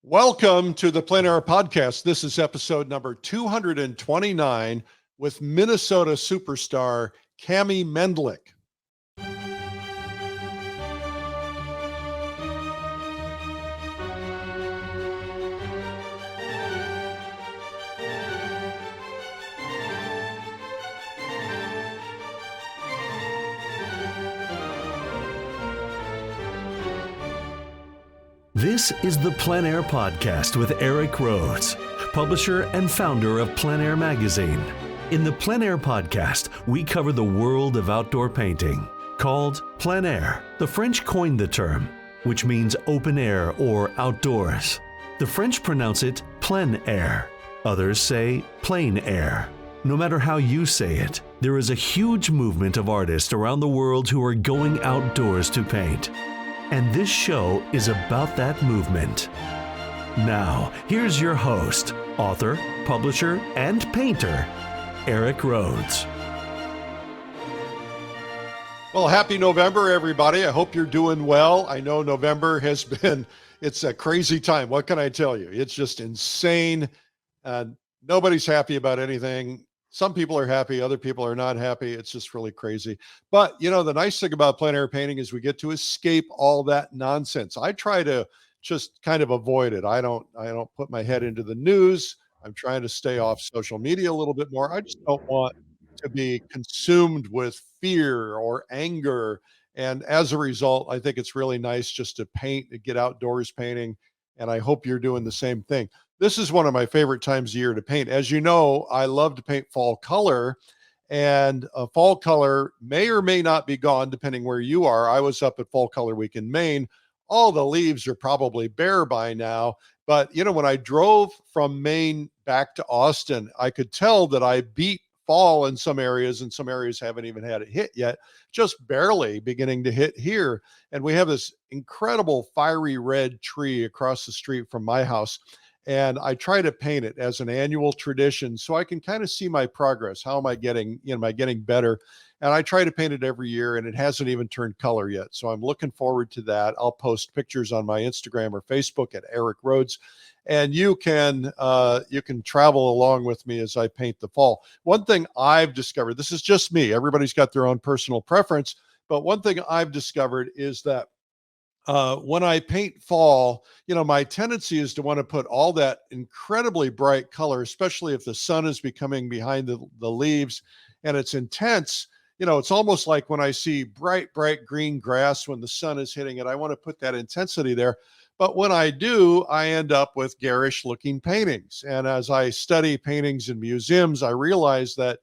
Welcome to the PleinAir Podcast. This is episode number 229 with Minnesota superstar Kami Mendlik. This is the PleinAir Podcast with Rhoads, publisher and founder of PleinAir Magazine. In the PleinAir Podcast, we cover the world of outdoor painting. Called plein air, the French coined the term, which means open air or outdoors. The French pronounce it plein air. Others say plein air. No matter how you say it, there is a huge movement of artists around the world who are going outdoors to paint. And this show is about that movement. Now, here's your host, author, publisher, and painter, Rhoads. Well, happy November, everybody. I hope you're doing well. I know November it's a crazy time. What can I tell you? It's just insane. Nobody's happy about anything. Some people are happy, other people are not happy. It's just really crazy. But, the nice thing about plein air painting is we get to escape all that nonsense. I try to just kind of avoid it. I don't put my head into the news. I'm trying to stay off social media a little bit more. I just don't want to be consumed with fear or anger. And as a result, I think it's really nice just to paint, to get outdoors painting. And I hope you're doing the same thing. This is one of my favorite times of year to paint. As you know, I love to paint fall color, and fall color may or may not be gone depending where you are. I was up at Fall Color Week in Maine. All the leaves are probably bare by now. But, when I drove from Maine back to Austin, I could tell that I beat fall in some areas, and some areas haven't even had it hit yet, just barely beginning to hit here. And we have this incredible fiery red tree across the street from my house. And I try to paint it as an annual tradition so I can kind of see my progress. How am I getting, am I getting better? And I try to paint it every year, and it hasn't even turned color yet. So I'm looking forward to that. I'll post pictures on my Instagram or Facebook at Rhoads, and you can travel along with me as I paint the fall. One thing I've discovered, this is just me, everybody's got their own personal preference, but one thing I've discovered is that when I paint fall, my tendency is to want to put all that incredibly bright color, especially if the sun is becoming behind the leaves and it's intense. It's almost like when I see bright green grass when the sun is hitting it, I want to put that intensity there. But when I do, I end up with garish looking paintings. And as I study paintings in museums, I realize that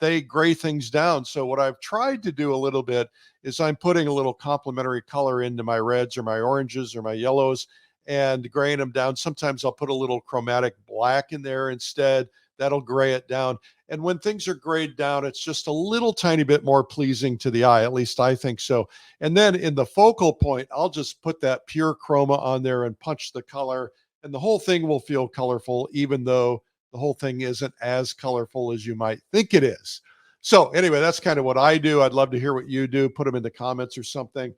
they gray things down. So what I've tried to do a little bit is I'm putting a little complementary color into my reds or my oranges or my yellows and graying them down. Sometimes I'll put a little chromatic black in there instead. That'll gray it down. And when things are grayed down, it's just a little tiny bit more pleasing to the eye. At least I think so. And then in the focal point, I'll just put that pure chroma on there and punch the color. And the whole thing will feel colorful, even though the whole thing isn't as colorful as you might think it is. So anyway, that's kind of what I do. I'd love to hear what you do. Put them in the comments or something.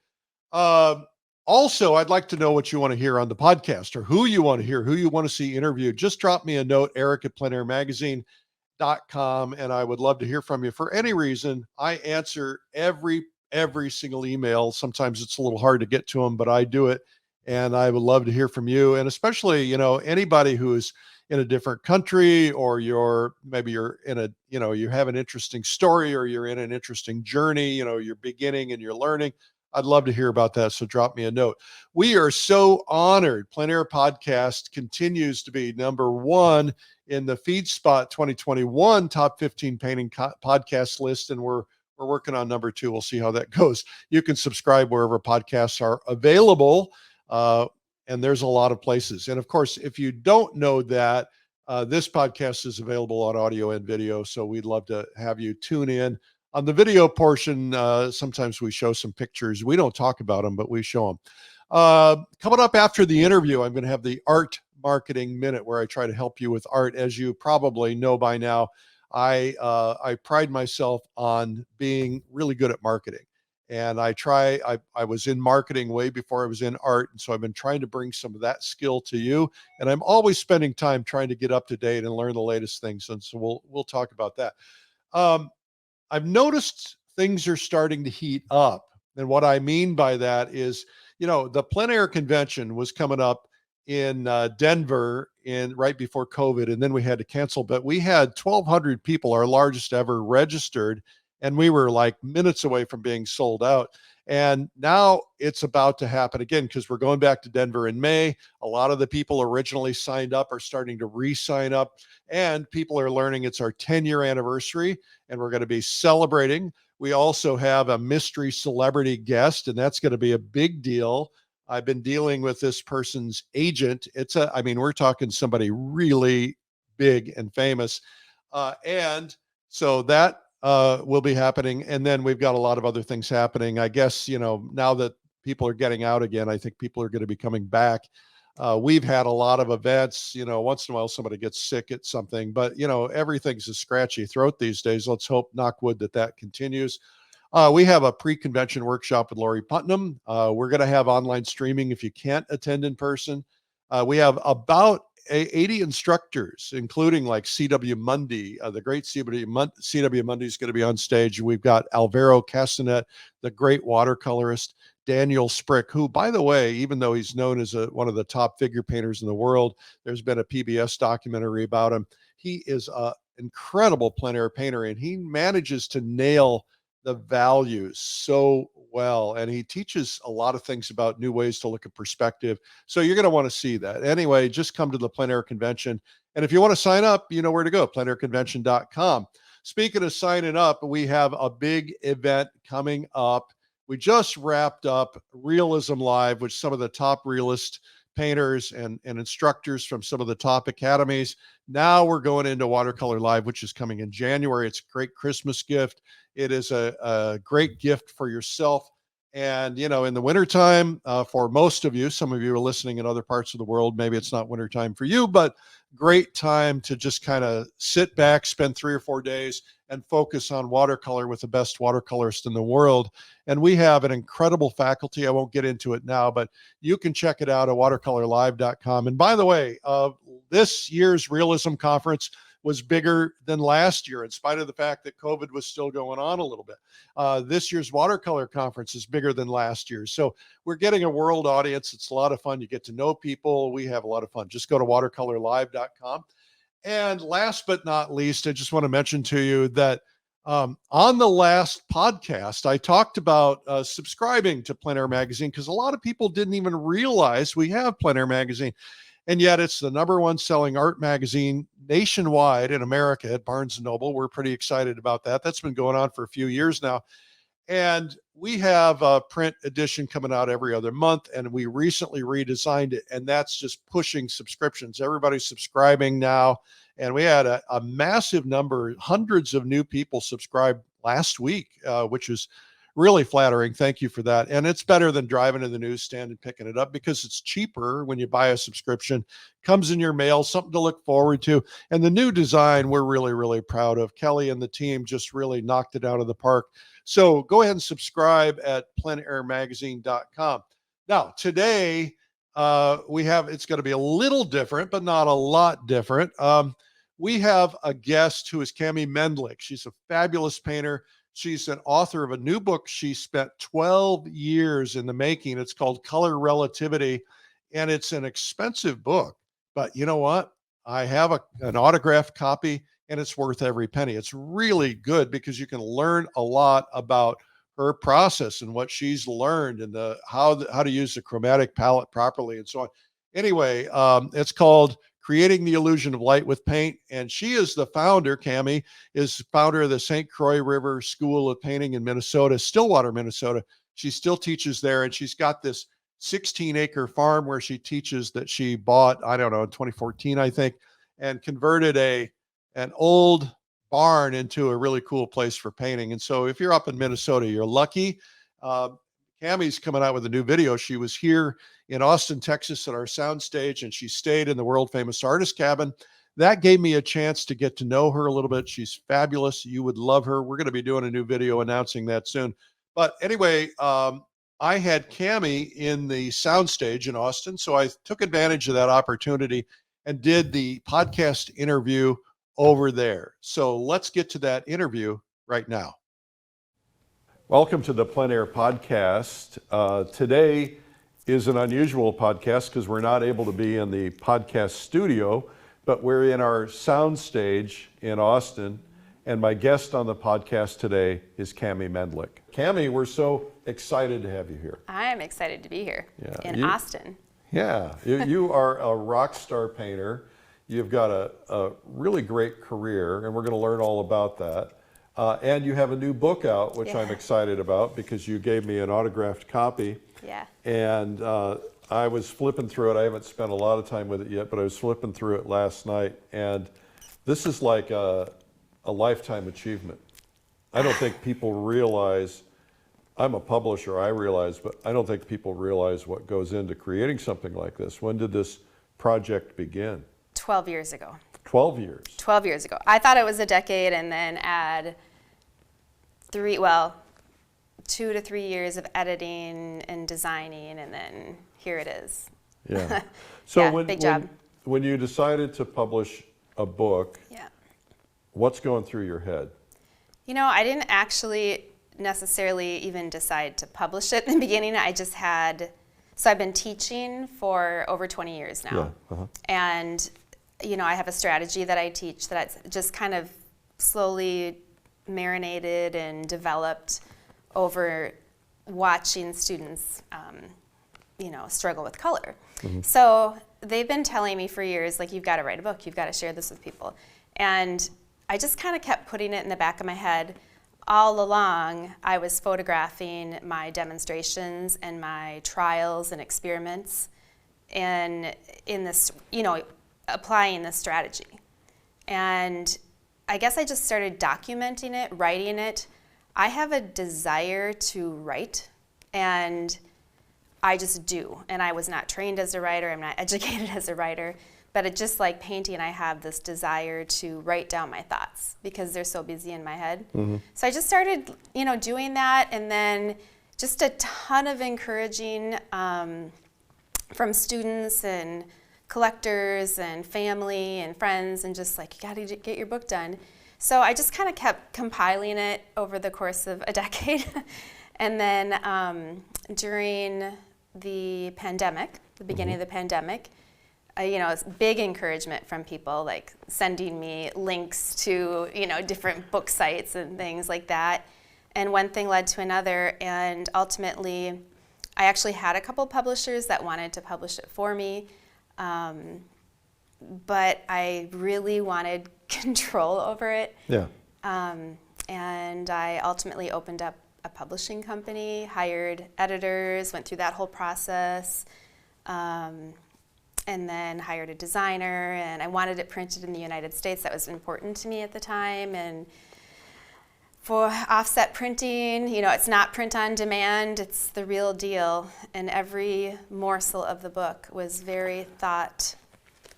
Also, I'd like to know what you want to hear on the podcast, or who you want to hear, who you want to see interviewed. Just drop me a note, eric@pleinairmagazine.com, and I would love to hear from you. For any reason, I answer every single email. Sometimes it's a little hard to get to them, but I do it. And I would love to hear from you. And especially, anybody who is in a different country, or you're in a, you have an interesting story, or you're in an interesting journey, you're beginning and you're learning. I'd love to hear about that. So drop me a note. We are so honored. PleinAir Podcast continues to be number one in the FeedSpot 2021 top 15 painting podcast list. And we're working on number 2. We'll see how that goes. You can subscribe wherever podcasts are available. And there's a lot of places. And of course, if you don't know that, this podcast is available on audio and video. So we'd love to have you tune in. On the video portion, sometimes we show some pictures. We don't talk about them, but we show them. Coming up after the interview, I'm going to have the Art Marketing Minute, where I try to help you with art. As you probably know by now, I pride myself on being really good at marketing. And I was in marketing way before I was in art. And so I've been trying to bring some of that skill to you. And I'm always spending time trying to get up to date and learn the latest things. And so we'll talk about that. Um, I've noticed things are starting to heat up. And what I mean by that is, the Plein Air convention was coming up in Denver in right before COVID, and then we had to cancel. But we had 1,200 people, our largest ever, registered, and we were like minutes away from being sold out. And now it's about to happen again because we're going back to Denver in May. A lot of the people originally signed up are starting to re-sign up, and people are learning it's our 10-year anniversary, and we're going to be celebrating. We also have a mystery celebrity guest, and that's going to be a big deal. I've been dealing with this person's agent. We're talking somebody really big and famous. And so that will be happening. And then we've got a lot of other things happening. I guess, now that people are getting out again, I think people are going to be coming back. We've had a lot of events, once in a while somebody gets sick at something, but everything's a scratchy throat these days. Let's hope, knock wood, that continues. We have a pre-convention workshop with Lori Putnam. We're going to have online streaming if you can't attend in person. We have about 80 instructors, including like C.W. Mundy. The great C.W. Mundy is going to be on stage. We've got Alvaro Castanet, the great watercolorist, Daniel Sprick, who, by the way, even though he's known as one of the top figure painters in the world, there's been a PBS documentary about him. He is an incredible plein air painter, and he manages to nail the values so well. And he teaches a lot of things about new ways to look at perspective. So you're going to want to see that. Anyway, just come to the Plein Air Convention. And if you want to sign up, you know where to go, pleinairconvention.com. Speaking of signing up, we have a big event coming up. We just wrapped up Realism Live, with some of the top realist painters and instructors from some of the top academies. Now we're going into Watercolor Live, which is coming in January. It's a great Christmas gift. It is a great gift for yourself. And, in the wintertime, for most of you, some of you are listening in other parts of the world, maybe it's not wintertime for you, but great time to just kind of sit back, spend 3 or 4 days and focus on watercolor with the best watercolorist in the world. And we have an incredible faculty. I won't get into it now, but you can check it out at watercolorlive.com. And by the way, this year's Realism Conference was bigger than last year, in spite of the fact that COVID was still going on a little bit. This year's Watercolor Conference is bigger than last year. So we're getting a world audience. It's a lot of fun. You get to know people. We have a lot of fun. Just go to watercolorlive.com. And last but not least, I just want to mention to you that on the last podcast, I talked about subscribing to Plein Air Magazine, because a lot of people didn't even realize we have Plein Air Magazine. And yet it's the #1 selling art magazine nationwide in America at Barnes & Noble. We're pretty excited about that. That's been going on for a few years now. And we have a print edition coming out every other month, and we recently redesigned it, and that's just pushing subscriptions. Everybody's subscribing now, and we had a massive number, hundreds of new people subscribed last week, which is really flattering. Thank you for that. And it's better than driving to the newsstand and picking it up, because it's cheaper when you buy a subscription, comes in your mail, something to look forward to. And the new design, we're really, really proud of. Kelly and the team just really knocked it out of the park. So go ahead and subscribe at pleinairmagazine.com. Now, today, it's going to be a little different, but not a lot different. We have a guest who is Kami Mendlik. She's a fabulous painter. She's an author of a new book she spent 12 years in the making. It's called Color Relativity, and it's an expensive book. But you know what? I have an autographed copy, and it's worth every penny. It's really good because you can learn a lot about her process and what she's learned, and how to use the chromatic palette properly and so on. Anyway, it's called Creating the Illusion of Light with Paint. And she is the founder, Kami is founder of the St. Croix River School of Painting in Minnesota, Stillwater, Minnesota. She still teaches there, and she's got this 16-acre farm where she teaches that she bought, I don't know, in 2014, I think, and converted an old barn into a really cool place for painting. And so if you're up in Minnesota, you're lucky. Kami's coming out with a new video. She was here in Austin, Texas at our soundstage, and she stayed in the world famous artist cabin. That gave me a chance to get to know her a little bit. She's fabulous. You would love her. We're going to be doing a new video announcing that soon. But anyway, I had Kami in the soundstage in Austin, so I took advantage of that opportunity and did the podcast interview over there. So let's get to that interview right now. Welcome to the PleinAir Podcast. Today is an unusual podcast because we're not able to be in the podcast studio, but we're in our soundstage in Austin. And my guest on the podcast today is Kami Mendlik. Kami, we're so excited to have you here. I'm excited to be here in Austin. Yeah, you are a rock star painter. You've got a really great career, and we're going to learn all about that. And you have a new book out, which I'm excited about because you gave me an autographed copy. Yeah. And I was flipping through it. I haven't spent a lot of time with it yet, but I was flipping through it last night. And this is like a lifetime achievement. I don't think people realize, I'm a publisher, I realize, but I don't think people realize what goes into creating something like this. When did this project begin? 12 years ago. 12 years. 12 years ago. I thought it was a decade and then add 2 to 3 years of editing and designing, and then here it is. Yeah. So big job. When you decided to publish a book, what's going through your head? You know, I didn't actually necessarily even decide to publish it in the beginning. I've been teaching for over 20 years now. And, you know, I have a strategy that I teach that's just kind of slowly marinated and developed over watching students, struggle with color. So they've been telling me for years, like, you've got to write a book, you've got to share this with people. And I just kind of kept putting it in the back of my head. All along, I was photographing my demonstrations and my trials and experiments and in this, applying this strategy. And I guess I just started documenting it, writing it. I have a desire to write, and I just do. And I was not trained as a writer, I'm not educated as a writer, but it just like painting, I have this desire to write down my thoughts because they're so busy in my head. So I just started, doing that, and then just a ton of encouraging from students and collectors and family and friends, and just like, you got to get your book done. So I just kind of kept compiling it over the course of a decade. And then during the pandemic, the beginning of the pandemic, it's big encouragement from people, like sending me links to, different book sites and things like that. And one thing led to another, and ultimately, I actually had a couple publishers that wanted to publish it for me, but I really wanted control over it. Yeah. And I ultimately opened up a publishing company, hired editors, went through that whole process. And then hired a designer, and I wanted it printed in the United States. That was important to me at the time. And for offset printing, it's not print on demand, it's the real deal. And every morsel of the book was very thought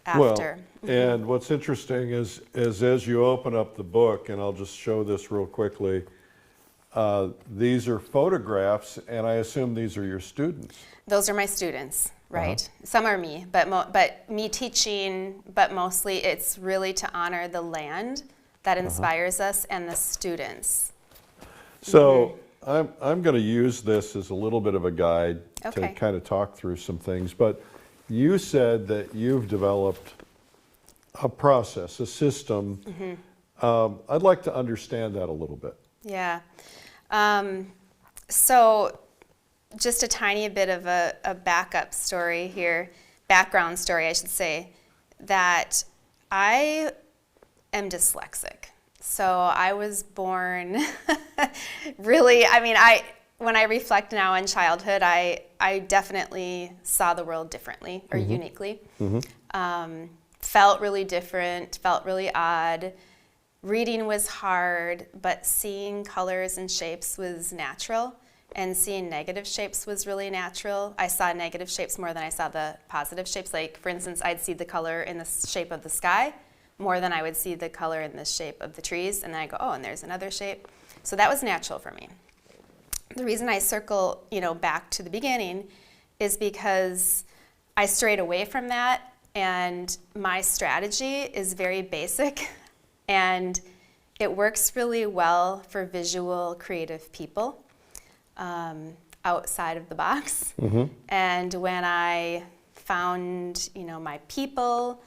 after. Well, and what's interesting is as you open up the book, and I'll just show this real quickly, these are photographs, and I assume these are your students. Those are my students. Right. Some are me, but me teaching, but mostly it's really to honor the land that inspires us and the students. So I'm going to use this as a little bit of a guide to kind of talk through some things. But you said that you've developed a process, a system. I'd like to understand that a little bit. Yeah. So just a tiny bit of a background story, I should say, that I am dyslexic. So I was born really, when I reflect now on childhood, I definitely saw the world differently or uniquely. Felt really different, felt really odd. Reading was hard, but seeing colors and shapes was natural. And seeing negative shapes was really natural. I saw negative shapes more than I saw the positive shapes. Like, for instance, I'd see the color in the shape of the sky more than I would see the color in the shape of the trees. And then I go, oh, and there's another shape. So that was natural for me. the reason I circle, back to the beginning is because I strayed away from that, and my strategy is very basic, and it works really well for visual creative people outside of the box. Mm-hmm. And when I found, my people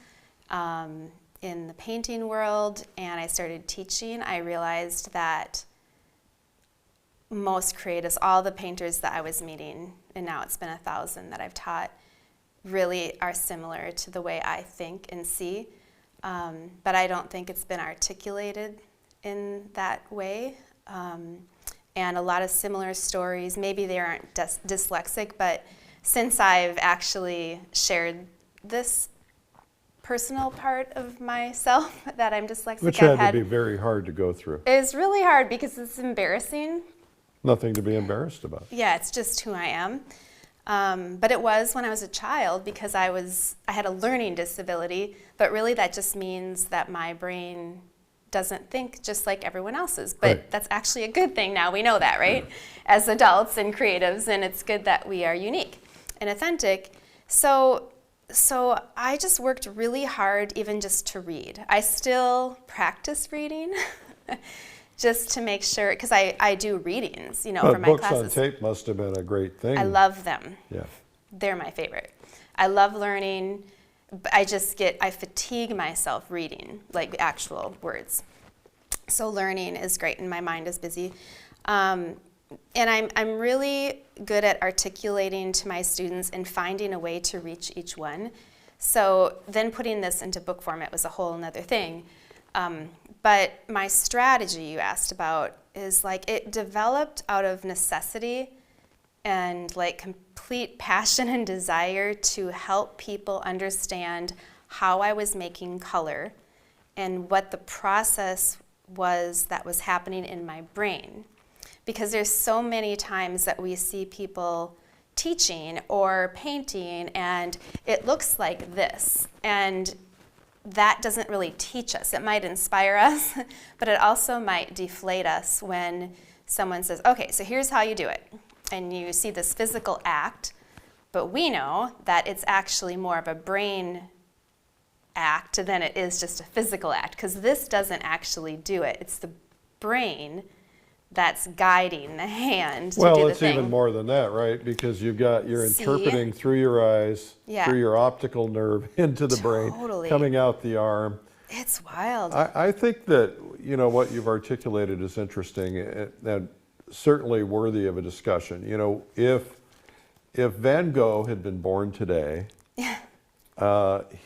in the painting world and I started teaching, I realized that most creatives, all the painters that I was meeting, and now it's been 1,000 that I've taught, really are similar to the way I think and see. But I don't think it's been articulated in that way. And a lot of similar stories. Maybe they aren't dyslexic, but since I've actually shared this personal part of myself that I'm dyslexic, Which had to be very hard to go through. It's really hard because it's embarrassing. Nothing to be embarrassed about. Yeah, it's just who I am. But it was when I was a child because I had a learning disability, but really that just means that my brain doesn't think just like everyone else's. But Right. That's actually a good thing now. We know that, right? As adults and creatives, and it's good that we are unique and authentic. So I just worked really hard even just to read. I still practice reading just to make sure, because I do readings, for my books classes. on tape must have been a great thing. I love them. Yeah. They're my favorite. I love learning, but I fatigue myself reading, like actual words. So learning is great and my mind is busy. And I'm really good at articulating to my students and finding a way to reach each one. So then putting this into book format was a whole nother thing. But my strategy you asked about is it developed out of necessity and complete passion and desire to help people understand how I was making color and what the process was that was happening in my brain. Because there's so many times that we see people teaching or painting and it looks like this, and that doesn't really teach us. It might inspire us, but it also might deflate us when someone says, okay, so here's how you do it. And you see this physical act, but we know that it's actually more of a brain act than it is just a physical act, because this doesn't actually do it. It's the brain that's guiding the hand to do the thing. Well, it's even more than that, right? Because you're interpreting through your eyes, through your optical nerve into the brain, coming out the arm. It's wild. I think that, what you've articulated is interesting and certainly worthy of a discussion. If Van Gogh had been born today,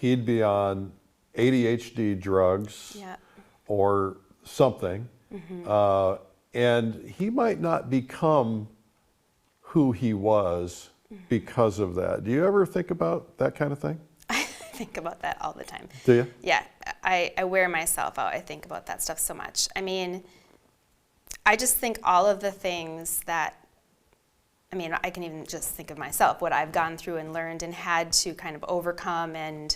he'd be on ADHD drugs or something. Mm-hmm. And he might not become who he was because of that. Do you ever think about that kind of thing? I think about that all the time. Do you? Yeah, I wear myself out. I think about that stuff so much. I mean, I just think all of the things that, I can even just think of myself, what I've gone through and learned and had to kind of overcome and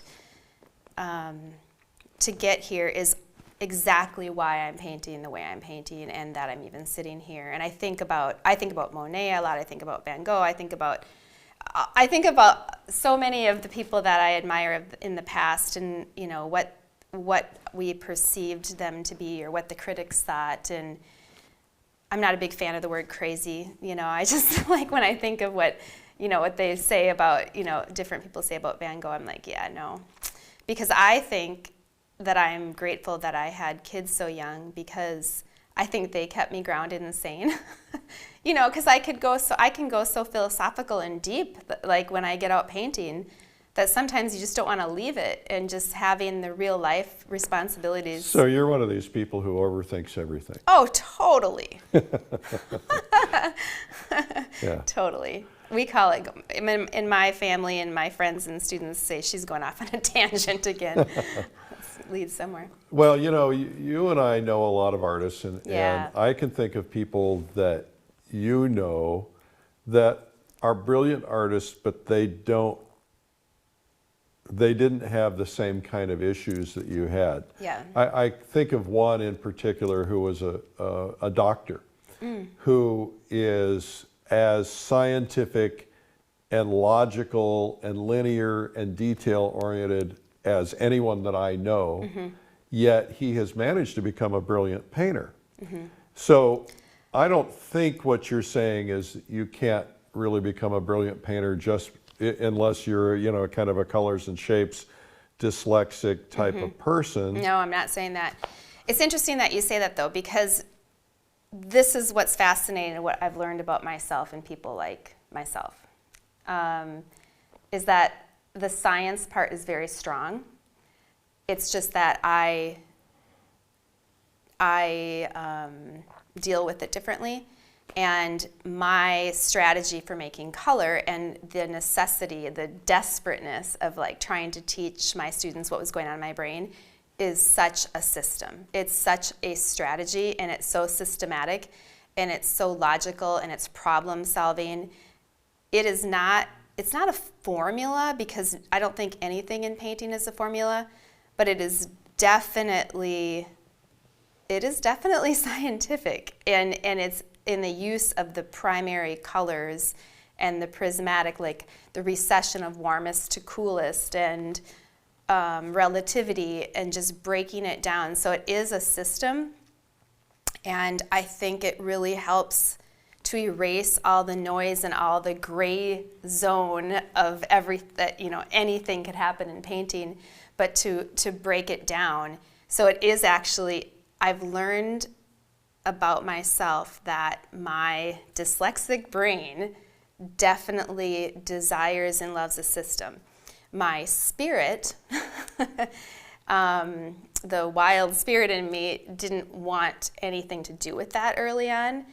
to get here is exactly why I'm painting the way I'm painting and that I'm even sitting here. And I think about Monet a lot. I think about Van Gogh. I think about so many of the people that I admire in the past, and what we perceived them to be or what the critics thought. And I'm not a big fan of the word crazy. I just when I think of what they say about, different people say about Van Gogh, I'm like, yeah, no. Because I think that I'm grateful that I had kids so young, because I think they kept me grounded and sane. Because I can go so philosophical and deep, when I get out painting, that sometimes you just don't want to leave it, and just having the real life responsibilities. So you're one of these people who overthinks everything. Oh, totally. Yeah. Totally. We call it, in my family and my friends and students say she's going off on a tangent again. Leads somewhere. Well, you and I know a lot of artists, and I can think of people that that are brilliant artists, but they didn't have the same kind of issues that you had. Yeah. I think of one in particular who was a doctor, who is as scientific and logical and linear and detail-oriented as anyone that I know, yet he has managed to become a brilliant painter. So I don't think what you're saying is you can't really become a brilliant painter just unless you're, you know, kind of a colors and shapes dyslexic type of person. No, I'm not saying that. It's interesting that you say that, though, because this is what's fascinating and what I've learned about myself and people like myself, is that the science part is very strong. It's just that I deal with it differently. And my strategy for making color and the necessity, the desperateness of like trying to teach my students what was going on in my brain is such a system. It's such a strategy, and it's so systematic, and it's so logical, and it's problem solving. It's not a formula, because I don't think anything in painting is a formula, but it is definitely scientific, and it's in the use of the primary colors and the prismatic, like the recession of warmest to coolest, and relativity, and just breaking it down. So it is a system, and I think it really helps to erase all the noise and all the gray zone of anything could happen in painting, but to break it down. So it is actually, I've learned about myself that my dyslexic brain definitely desires and loves a system. My spirit, the wild spirit in me, didn't want anything to do with that early on,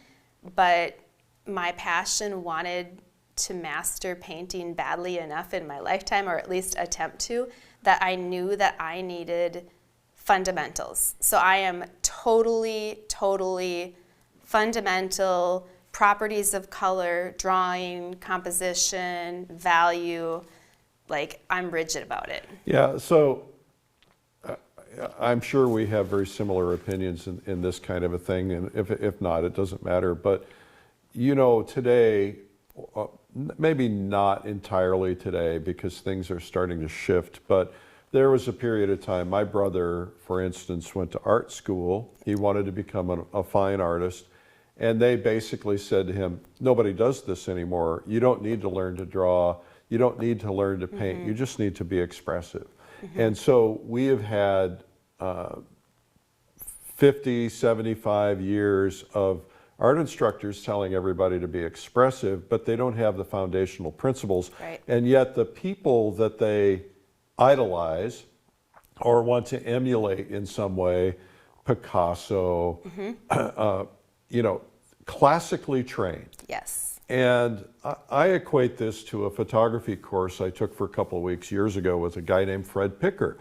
but my passion wanted to master painting badly enough in my lifetime, or at least attempt to, that I knew that I needed fundamentals. So I am totally fundamental properties of color, drawing, composition, value. Like, I'm rigid about it. Yeah, so I'm sure we have very similar opinions in this kind of a thing, and if not, it doesn't matter. But, you know, today, maybe not entirely today, because things are starting to shift, but there was a period of time, my brother, for instance, went to art school. He wanted to become a fine artist, and they basically said to him, nobody does this anymore. You don't need to learn to draw. You don't need to learn to paint. You just need to be expressive. And so we have had 50, 75 years of art instructors telling everybody to be expressive, but they don't have the foundational principles. Right. And yet the people that they idolize or want to emulate in some way, Picasso, classically trained. Yes. And I equate this to a photography course I took for a couple of weeks years ago with a guy named Fred Picker.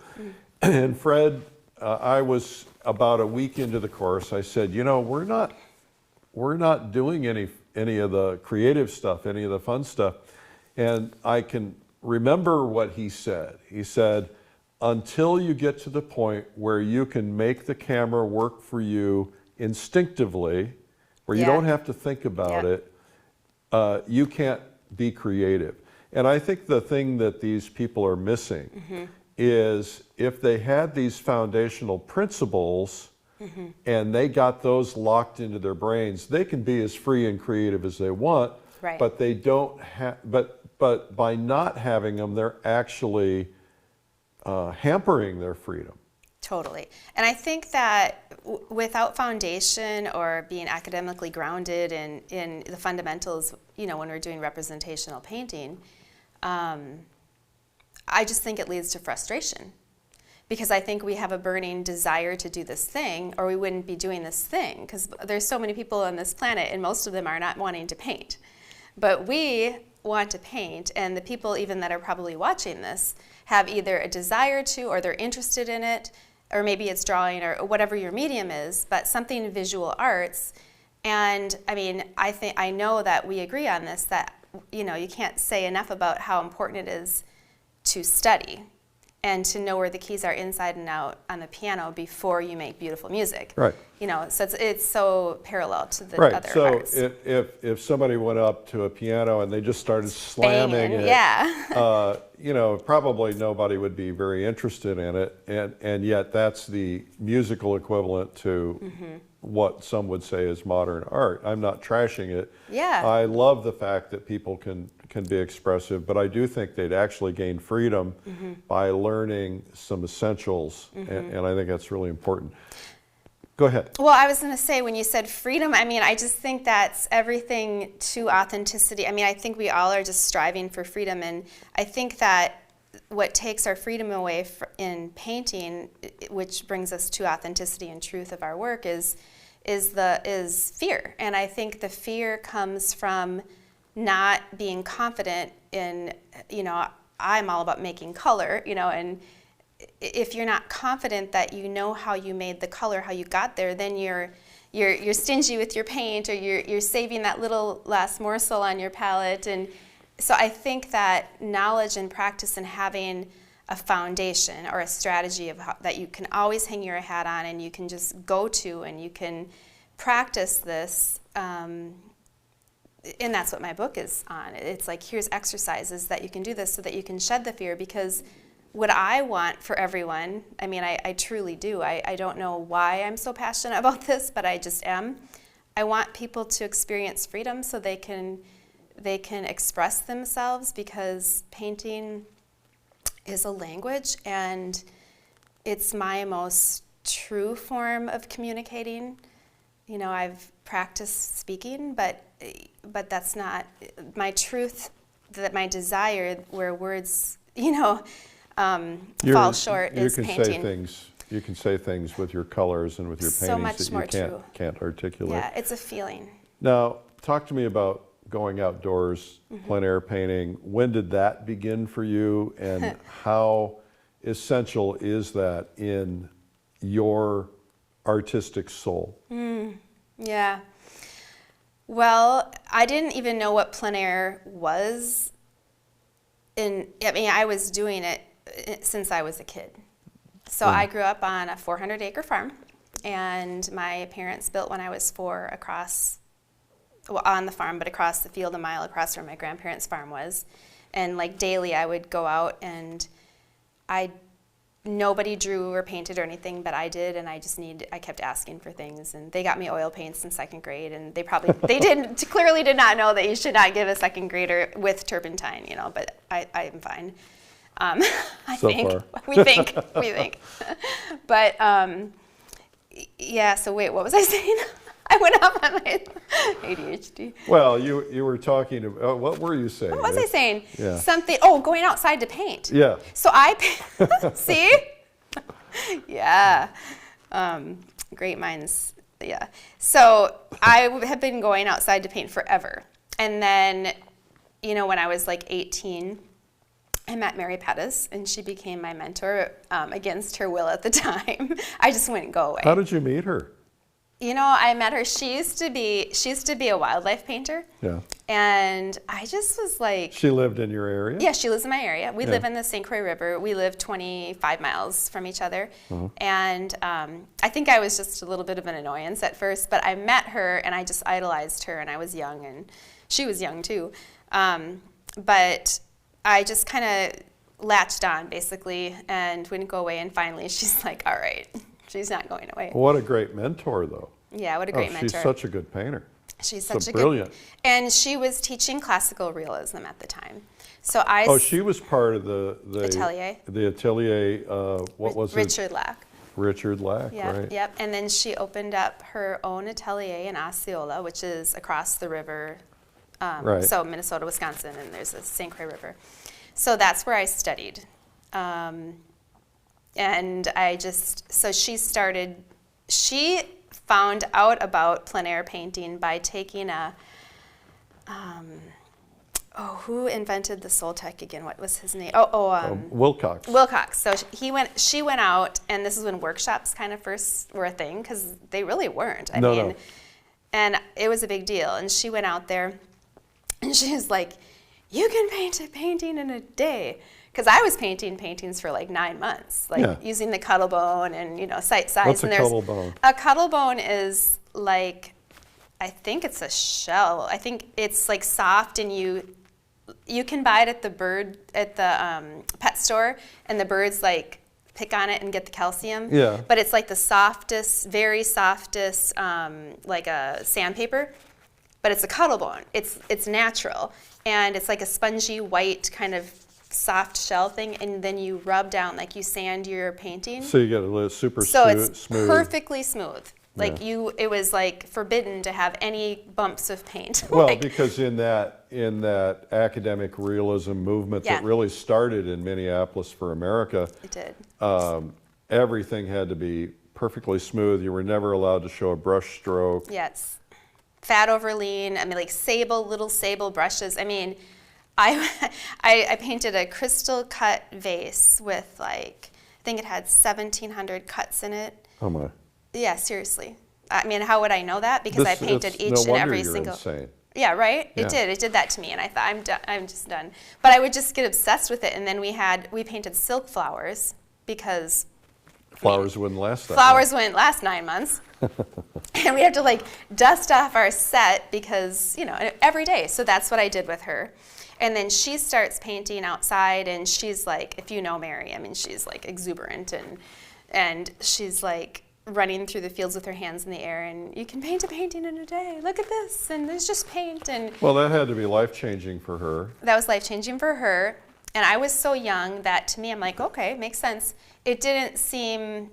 And Fred, I was about a week into the course, I said, you know, we're not doing any of the creative stuff, any of the fun stuff. And I can remember what he said. He said, until you get to the point where you can make the camera work for you instinctively, where you don't have to think about it, you can't be creative. And I think the thing that these people are missing is if they had these foundational principles and they got those locked into their brains, they can be as free and creative as they want, but they don't have, but by not having them, they're actually hampering their freedom. Totally. And I think that without foundation or being academically grounded in the fundamentals, you know, when we're doing representational painting, I just think it leads to frustration. Because I think we have a burning desire to do this thing, or we wouldn't be doing this thing, because there's so many people on this planet, and most of them are not wanting to paint. But we want to paint, and the people even that are probably watching this have either a desire to, or they're interested in it, or maybe it's drawing, or whatever your medium is, but something in visual arts. And I mean, I know that we agree on this, that, you know, you can't say enough about how important it is to study and to know where the keys are inside and out on the piano before you make beautiful music. Right. So it's so parallel to the Right. other So arts. if somebody went up to a piano and they just started slamming Banging, it, yeah. probably nobody would be very interested in it, and yet that's the musical equivalent to what some would say is modern art. I'm not trashing it. Yeah. I love the fact that people can be expressive, but I do think they'd actually gain freedom by learning some essentials, and I think that's really important. Go ahead. Well, I was going to say, when you said freedom, I just think that's everything to authenticity. I think we all are just striving for freedom, and I think that what takes our freedom away in painting, which brings us to authenticity and truth of our work, is fear. And I think the fear comes from not being confident in, I'm all about making color, and if you're not confident that you know how you made the color, how you got there, then you're stingy with your paint, or you're saving that little last morsel on your palette. And so I think that knowledge and practice and having a foundation or a strategy of that you can always hang your hat on and you can just go to and you can practice this. And that's what my book is on. It's like, here's exercises that you can do this so that you can shed the fear, because what I want for everyone, I truly do. I don't know why I'm so passionate about this, but I just am. I want people to experience freedom so they can express themselves, because painting is a language and it's my most true form of communicating. I've practiced speaking, but that's not my truth, that my desire where words, fall short is painting. You can say things with your colors and with your So paintings much that more you true. can't articulate. Yeah, it's a feeling. Now, talk to me about going outdoors, plein air painting. When did that begin for you, and how essential is that in your artistic soul? Yeah. Well, I didn't even know what plein air was. I was doing it since I was a kid. So I grew up on a 400-acre farm, and my parents built when I was 4 on the farm, but across the field, a mile across where my grandparents' farm was. And like daily, I would go out, and nobody drew or painted or anything, but I did, and I kept asking for things, and they got me oil paints in 2nd grade, and they clearly did not know that you should not give a 2nd grader with turpentine, but I'm fine. We think. But yeah, so wait, what was I saying? I went off on my ADHD. Well, you were talking about, what were you saying? What was I saying? Yeah. Something, going outside to paint. Yeah. So see? Yeah. Great minds, yeah. So I have been going outside to paint forever. And then, when I was like 18, I met Mary Pettis, and she became my mentor against her will at the time. I just wouldn't go away. How did you meet her? I met her. She used to be a wildlife painter. Yeah. And I just was like. She lived in your area? Yeah, she lives in my area. We live in the St. Croix River. We live 25 miles from each other. And I think I was just a little bit of an annoyance at first, but I met her and I just idolized her, and I was young and she was young too. But I just kind of latched on basically and wouldn't go away, and finally she's like, all right. She's not going away. What a great mentor, though. Yeah, what a great mentor. She's such a good painter. She's such a brilliant. And she was teaching classical realism at the time. So she was part of the Atelier. The Atelier. What was Richard Lack. Richard Lack, Yep, right? Yep. And then she opened up her own atelier in Osceola, which is across the river. Right. So Minnesota, Wisconsin, and there's a St. Croix River. So that's where I studied. And she found out about plein air painting by taking who invented the Soltec again? What was his name? Wilcox. Wilcox. So she went out, and this is when workshops kind of first were a thing, because they really weren't. I mean, and it was a big deal. And she went out there, and she was like, you can paint a painting in a day. because I was painting paintings for like 9 months, like using the cuttle bone and, site size. What's and a cuttle bone? A cuttle bone is like, I think it's a shell. I think it's like soft, and you can buy it at the pet store, and the birds like pick on it and get the calcium. Yeah. But it's like the softest, very softest, like a sandpaper. But it's a cuttle bone. It's natural, and it's like a spongy white kind of soft shell thing, and then you rub down, like you sand your painting. So you get a little super so smooth. it's perfectly smooth. Like it was like forbidden to have any bumps of paint. Well, because in that academic realism movement that really started in Minneapolis for America, it did. Everything had to be perfectly smooth. You were never allowed to show a brush stroke. Yes, fat over lean. I mean, like little sable brushes. I mean, I painted a crystal cut vase with like, I think it had 1,700 cuts in it. Oh my. Yeah, seriously. I mean, how would I know that? Because I painted each and every single. Insane. Yeah, right? It did. It did that to me, and I thought, I'm done. I'm just done. But I would just get obsessed with it, and then we painted silk flowers because flowers wouldn't last that flowers wouldn't last 9 months. And we had to like dust off our set because, every day. So that's what I did with her. And then she starts painting outside, and she's like, if you know Mary, I mean, she's like exuberant, and she's like running through the fields with her hands in the air, and you can paint a painting in a day. Look at this, and there's just paint. And well, that had to be life-changing for her. That was life-changing for her. And I was so young that to me, I'm like, okay, makes sense. It didn't seem,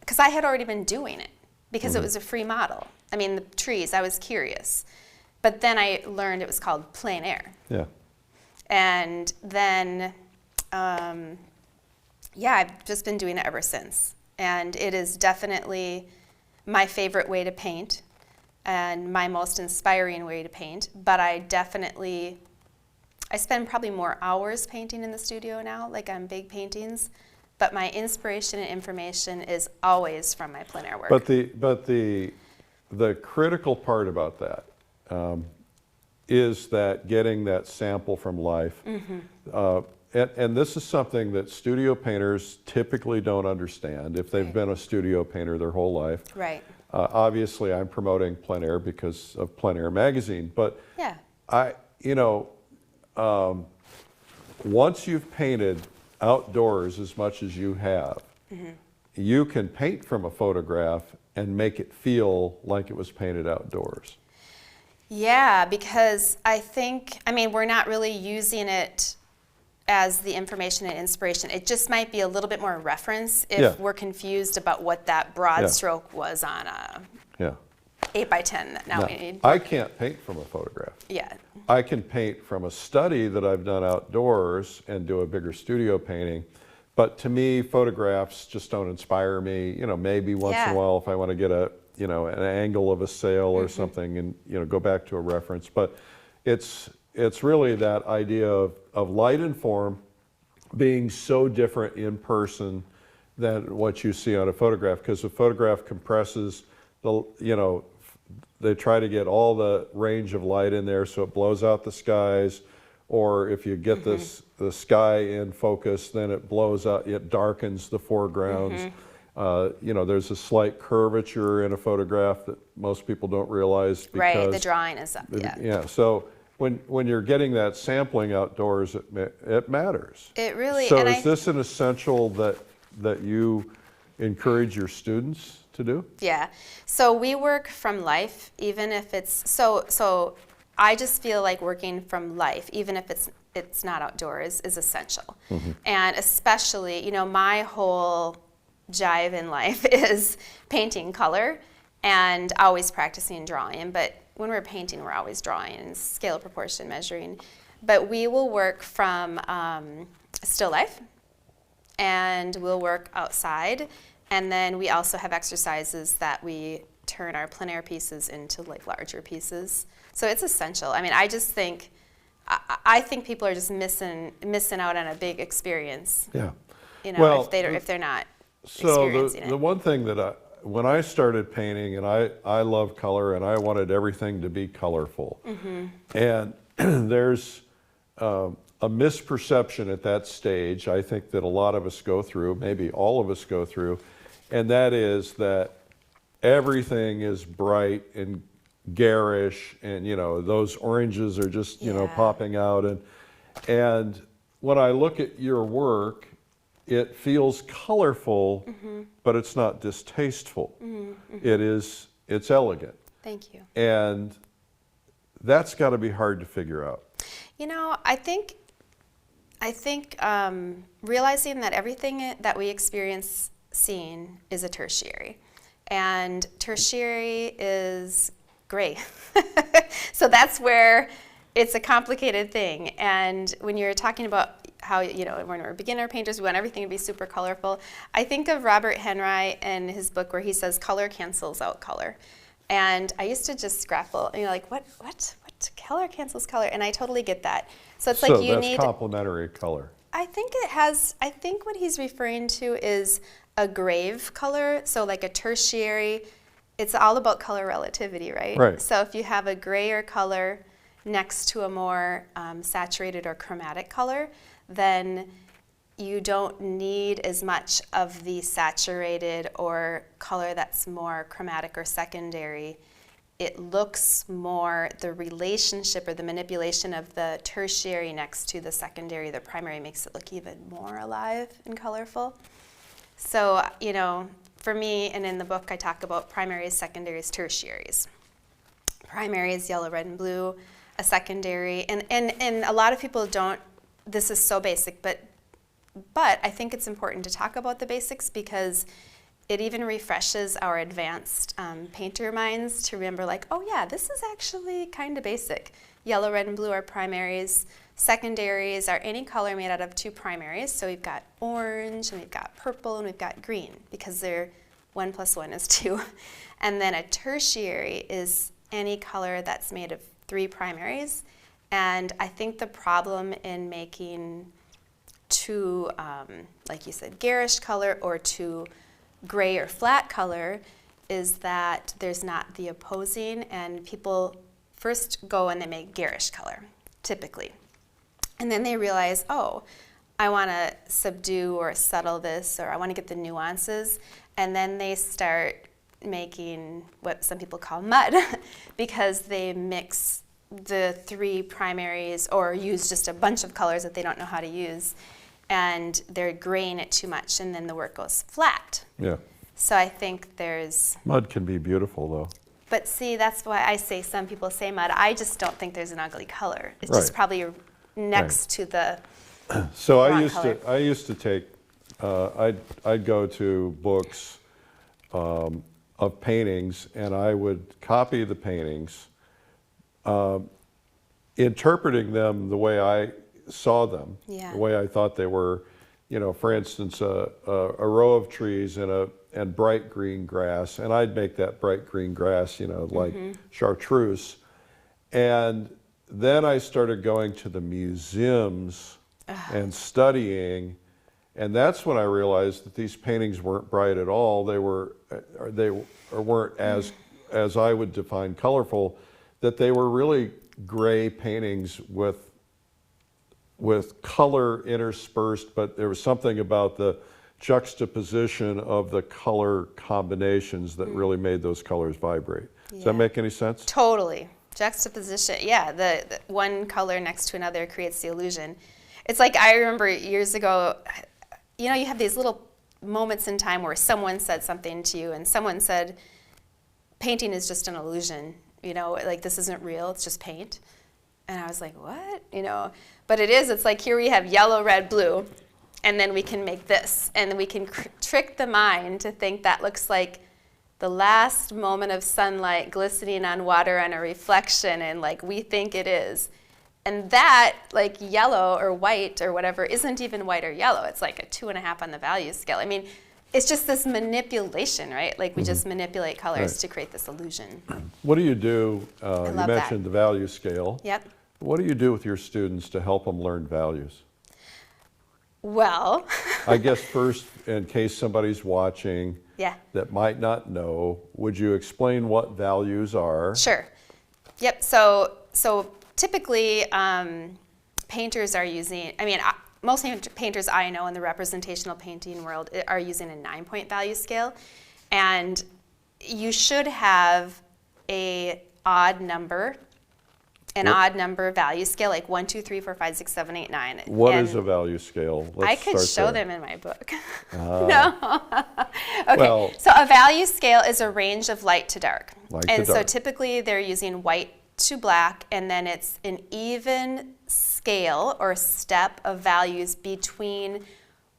because I had already been doing it, because it was a free model. I mean, the trees, I was curious. But then I learned it was called PleinAir. Yeah. And then, I've just been doing it ever since. And it is definitely my favorite way to paint and my most inspiring way to paint. But I spend probably more hours painting in the studio now, like on big paintings. But my inspiration and information is always from my plein air work. But the critical part about that is that getting that sample from life. And this is something that studio painters typically don't understand if they've been a studio painter their whole life. Right. Obviously, I'm promoting Plein Air because of PleinAir magazine, but once you've painted outdoors as much as you have, you can paint from a photograph and make it feel like it was painted outdoors. Yeah, because we're not really using it as the information and inspiration. It just might be a little bit more reference if we're confused about what that broad stroke was on a 8x10 that now we need. I can't paint from a photograph. Yeah. I can paint from a study that I've done outdoors and do a bigger studio painting. But to me, photographs just don't inspire me. Maybe once in a while if I want to get an angle of a sail or something and, go back to a reference. But it's really that idea of light and form being so different in person than what you see on a photograph, because a photograph compresses they try to get all the range of light in there so it blows out the skies, or if you get the sky in focus, then it blows out, it darkens the foregrounds. There's a slight curvature in a photograph that most people don't realize because right, the drawing is up. So when you're getting that sampling outdoors, it matters. It really. So is this an essential that you encourage your students to do? Yeah. So we work from life, even if it's so. I just feel like working from life, even if it's not outdoors, is essential. And especially, my whole jive in life is painting color and always practicing drawing. But when we're painting, we're always drawing and scale, proportion, measuring. But we will work from still life, and we'll work outside. And then we also have exercises that we turn our plein air pieces into like larger pieces. So it's essential. I just think, I think people are just missing out on a big experience. Yeah. If they're not experiencing it. The one thing that when I started painting, and I love color, and I wanted everything to be colorful. And there's a misperception at that stage, I think that a lot of us go through, maybe all of us go through, and that is that everything is bright and garish, and those oranges are just popping out, and when I look at your work, it feels colorful, but it's not distasteful. It's elegant. Thank you. And that's got to be hard to figure out. I think realizing that everything that we experience seeing is a tertiary, and tertiary is gray. So that's where it's a complicated thing. And when you're talking about how, when we're beginner painters, we want everything to be super colorful. I think of Robert Henry and his book where he says color cancels out color. And I used to just grapple, like, what color cancels color? And I totally get that. So it's like you need... So that's complementary color. I think what he's referring to is a grave color. So like a tertiary, it's all about color relativity, right? Right. So if you have a grayer color next to a more saturated or chromatic color, then you don't need as much of the saturated or color that's more chromatic or secondary. It looks more, the relationship or the manipulation of the tertiary next to the secondary, the primary, makes it look even more alive and colorful. So, for me, and in the book I talk about primaries, secondaries, tertiaries. Primary is yellow, red, and blue. A secondary, and a lot of people don't, this is so basic, but I think it's important to talk about the basics because it even refreshes our advanced painter minds to remember, like, oh yeah, this is actually kind of basic. Yellow, red, and blue are primaries. Secondaries are any color made out of two primaries. So we've got orange, and we've got purple, and we've got green, because they're 1 + 1 is 2. And then a tertiary is any color that's made of 3 primaries. And I think the problem in making too, like you said, garish color or too gray or flat color is that there's not the opposing, and people first go and they make garish color, typically. And then they realize, oh, I want to subdue or settle this, or I want to get the nuances. And then they start making what some people call mud because they mix the 3 primaries or use just a bunch of colors that they don't know how to use, and they're graying it too much, and then the work goes flat. Yeah. So I think there's... Mud can be beautiful, though. But see, that's why I say some people say mud. I just don't think there's an ugly color. It's just probably next to the So wrong I used to take, I'd go to books of paintings, and I would copy the paintings, interpreting them the way I saw them, the way I thought they were. For instance, a row of trees and bright green grass, and I'd make that bright green grass, like chartreuse. And then I started going to the museums and studying, and that's when I realized that these paintings weren't bright at all. They weren't as I would define colorful, that they were really gray paintings with color interspersed, but there was something about the juxtaposition of the color combinations that really made those colors vibrate. Does that make any sense? Totally. Juxtaposition, the one color next to another creates the illusion. It's like, I remember years ago, you have these little moments in time where someone said something to you, and someone said, painting is just an illusion, like this isn't real, it's just paint. And I was like, what? But it is, it's like here we have yellow, red, blue, and then we can make this, and then we can trick the mind to think that looks like the last moment of sunlight glistening on water on a reflection, and like we think it is. And that, like yellow or white or whatever, isn't even white or yellow. It's like a 2.5 on the value scale. I mean, it's just this manipulation, right? Like we just manipulate colors to create this illusion. What do you do? You mentioned the value scale. Yep. What do you do with your students to help them learn values? Well, I guess first, in case somebody's watching that might not know, would you explain what values are? Sure. Yep. So typically, painters are using, most painters I know in the representational painting world are using a 9-point value scale. And you should have a odd number value scale, like 1, 2, 3, 4, 5, 6, 7, 8, 9. What is a value scale? I could show them in my book. No. Okay, Well, so a value scale is a range of light to dark. Light to So dark. typically they're using white to black, and then it's an even scale or step of values between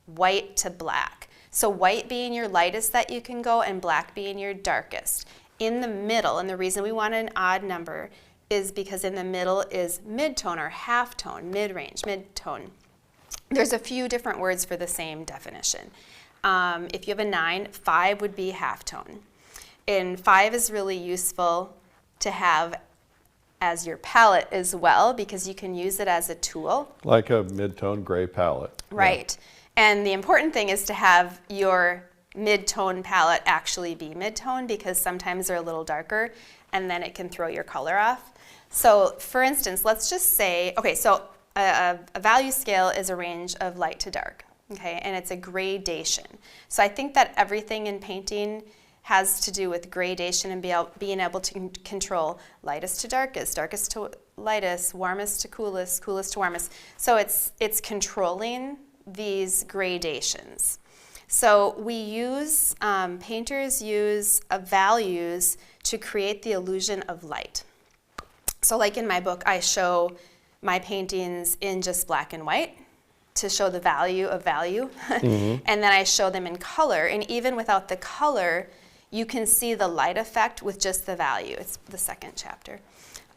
white to black. So white being your lightest that you can go and black being your darkest. In the middle, and the reason we want an odd number is because in the middle is mid-tone or half-tone, mid-range, mid-tone. There's a few different words for the same definition. If you have a 9, 5 would be half-tone. And 5 is really useful to have as your palette as well, because you can use it as a tool. like a mid-tone gray palette. Right. And the important thing is to have your mid-tone palette actually be mid-tone, because sometimes they're a little darker and then it can throw your color off. So for instance, let's just say, okay, so a value scale is a range of light to dark, okay, and it's a gradation. So I think that everything in painting has to do with gradation and being able to control lightest to darkest, darkest to lightest, warmest to coolest, coolest to warmest. So it's controlling these gradations. So we use, painters use values to create the illusion of light. So like in my book, I show my paintings in just black and white to show the value of value. And then I show them in color. And even without the color, you can see the light effect with just the value. It's the second chapter.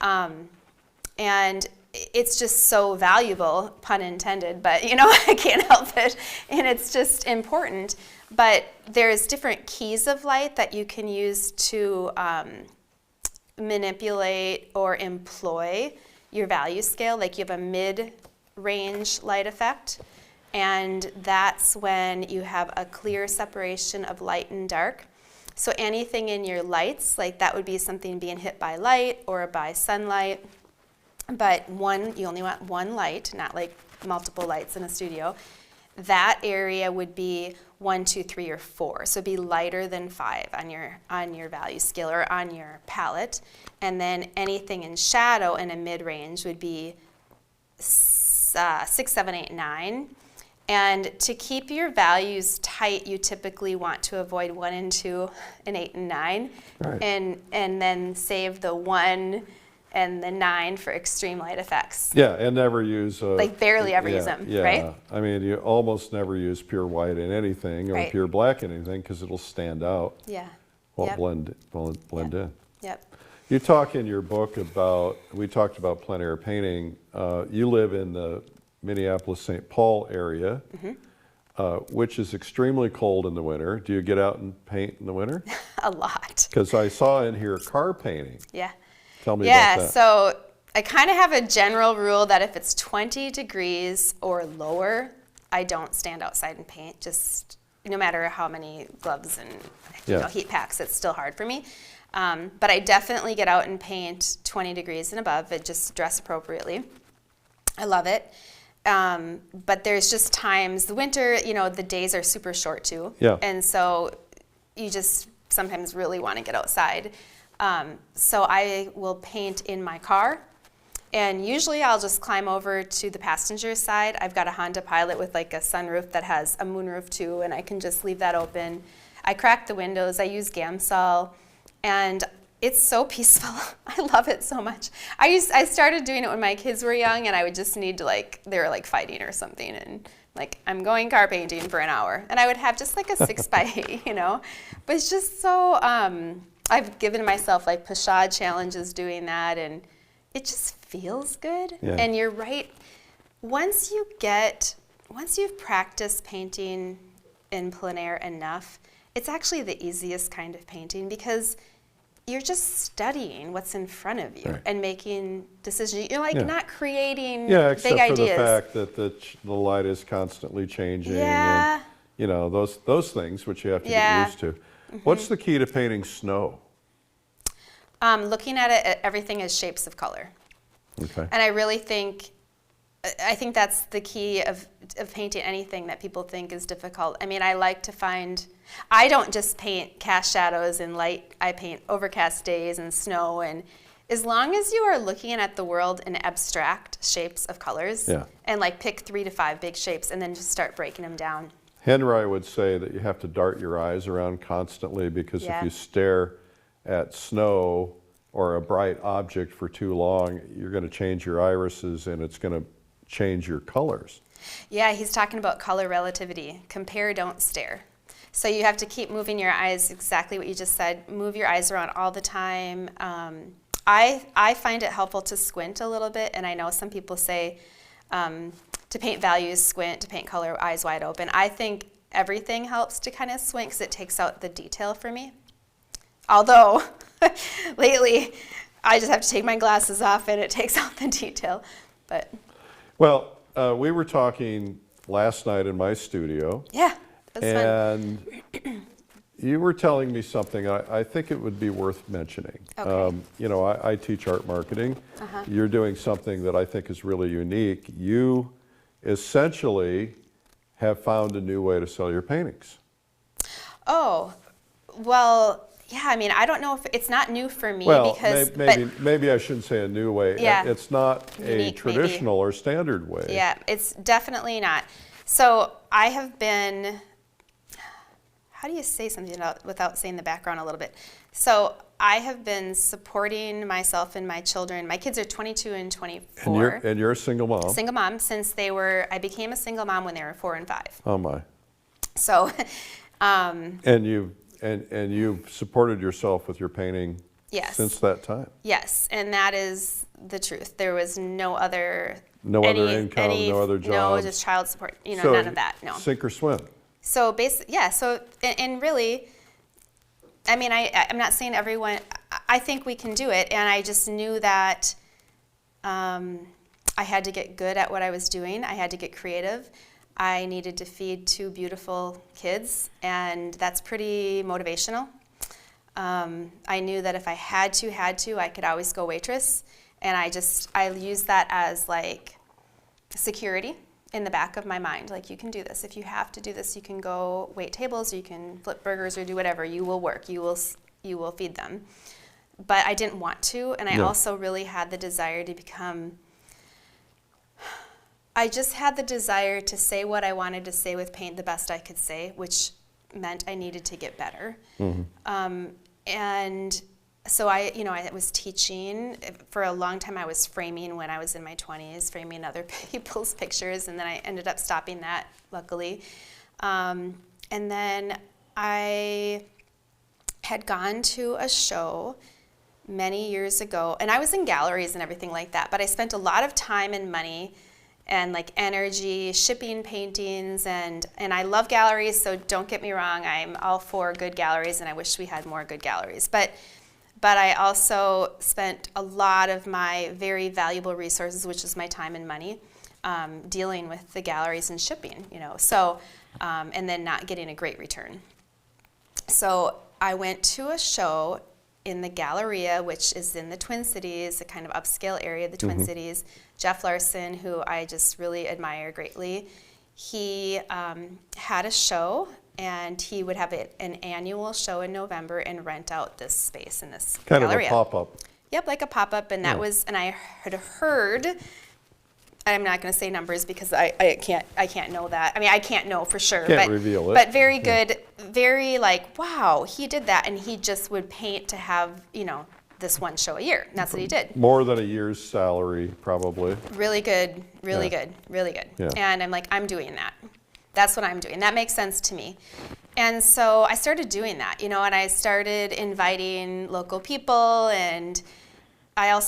And it's just so valuable, pun intended, but I can't help it. And it's just important. But there's different keys of light that you can use to manipulate or employ your value scale. Like you have a mid-range light effect, and that's when you have a clear separation of light and dark. So anything in your lights, like that would be something being hit by light or by sunlight, but you only want one light, not like multiple lights in a studio. That area would be 1, 2, 3, or 4. So be lighter than 5 on your value scale or on your palette. And then anything in shadow in a mid-range would be 6, 7, 8, 9. And to keep your values tight, you typically want to avoid 1 and 2 and 8 and 9. Right. And then save the 1 and the 9 for extreme light effects. Yeah, and never use... like barely ever use them, right? I mean, you almost never use pure white in anything or Right. pure black in anything because it'll stand out. Yeah. Won't Yep. blend in. Yep. You talk in your book we talked about plein air painting. You live in the Minneapolis-St. Paul area, which is extremely cold in the winter. Do you get out and paint in the winter? A lot. Because I saw in here car painting. Yeah. Tell me about that. So I kind of have a general rule that if it's 20 degrees or lower, I don't stand outside and paint, just no matter how many gloves and heat packs, it's still hard for me. But I definitely get out and paint 20 degrees and above, and just dress appropriately. I love it. But there's just times, the winter, the days are super short too. Yeah. And so you just sometimes really want to get outside. So I will paint in my car, and usually I'll just climb over to the passenger side. I've got a Honda Pilot with like a sunroof that has a moonroof too, and I can just leave that open. I crack the windows, I use Gamsol, and it's so peaceful. I love it so much. I started doing it when my kids were young, and I would just need to they were like fighting or something, and like, I'm going car painting for an hour, and I would have just like a 6x8, but it's just so, I've given myself like Pashad challenges doing that, and it just feels good. Yeah. And you're right. Once you've practiced painting in plein air enough, it's actually the easiest kind of painting, because you're just studying what's in front of you and making decisions. You're not creating big ideas. Except for the fact that the light is constantly changing. Yeah. And, those things which you have to get used to. What's the key to painting snow? Looking at it, everything is shapes of color. Okay. And I really think I think that's the key of painting anything that people think is difficult. I mean, I like to find, I don't just paint cast shadows and light, I paint overcast days and snow, and as long as you are looking at the world in abstract shapes of colors, and like pick 3 to 5 big shapes and then just start breaking them down. Henry would say that you have to dart your eyes around constantly, because if you stare at snow or a bright object for too long, you're going to change your irises and it's going to change your colors. Yeah, he's talking about color relativity. Compare, don't stare. So you have to keep moving your eyes, exactly what you just said. Move your eyes around all the time. I find it helpful to squint a little bit, and I know some people say to paint values, squint, to paint color, eyes wide open. I think everything helps to kind of squint because it takes out the detail for me. Although, lately, I just have to take my glasses off and it takes out the detail. But well, we were talking last night in my studio. Yeah, it was fun. You were telling me something I think it would be worth mentioning. Okay. You know, I teach art marketing. You're doing something that I think is really unique. You essentially have found a new way to sell your paintings. Oh, well, yeah, I mean, I don't know if it's not new for me, Well, because maybe I shouldn't say a new way. Yeah. It's not Unique, a traditional or standard way. Yeah, it's definitely not. So I have been, how do you say something without saying the background a little bit? So I have been supporting myself and my children. My kids are 22 and 24. And you're a single mom. Single mom since I became a single mom when they were 4 and 5. Oh my. So. And you've supported yourself with your painting since that time. Yes, and that is the truth. There was no other income, no other jobs. No, just child support. You know, So none of that. No. Sink or swim. So basically, yeah. So and really, I mean, I'm not saying everyone. I think we can do it, and I just knew that I had to get good at what I was doing. I had to get creative. I needed to feed 2 beautiful kids, and that's pretty motivational. I knew that if I had to, I could always go waitress, and I used that as like security in the back of my mind. Like, you can do this. If you have to do this, you can go wait tables, or you can flip burgers, or do whatever. You will work. You will feed them. But I didn't want to, and I also really had the desire to become. I just had the desire to say what I wanted to say with paint the best I could say, which meant I needed to get better. And so I was teaching. For a long time, I was framing when I was in my 20s, framing other people's pictures, and then I ended up stopping that, luckily. And then I had gone to a show many years ago, and I was in galleries and everything like that, but I spent a lot of time and money and like energy shipping paintings, and I love galleries, so don't get me wrong, I'm all for good galleries, and I wish we had more good galleries, but I also spent a lot of my very valuable resources, which is my time and money, dealing with the galleries and shipping, you know, so and then not getting a great return. So I went to a show in the Galleria, which is in the Twin Cities, a kind of upscale area of the Twin Cities. Jeff Larson, who I just really admire greatly, he had a show, and he would have an annual show in November and rent out this space in this Galleria. Kind of a pop-up. Yep, like a pop-up, and that was, and I had heard, I'm not going to say numbers because I can't know that. I mean, I can't know for sure. Can't reveal it. But very good, very like, wow, he did that, and he just would paint to have, you know, this one show a year. And that's what he did. More than a year's salary, probably. Really good, really good. Yeah. And I'm like, I'm doing that. That's what I'm doing. That makes sense to me. And so I started doing that, you know, and I started inviting local people, and I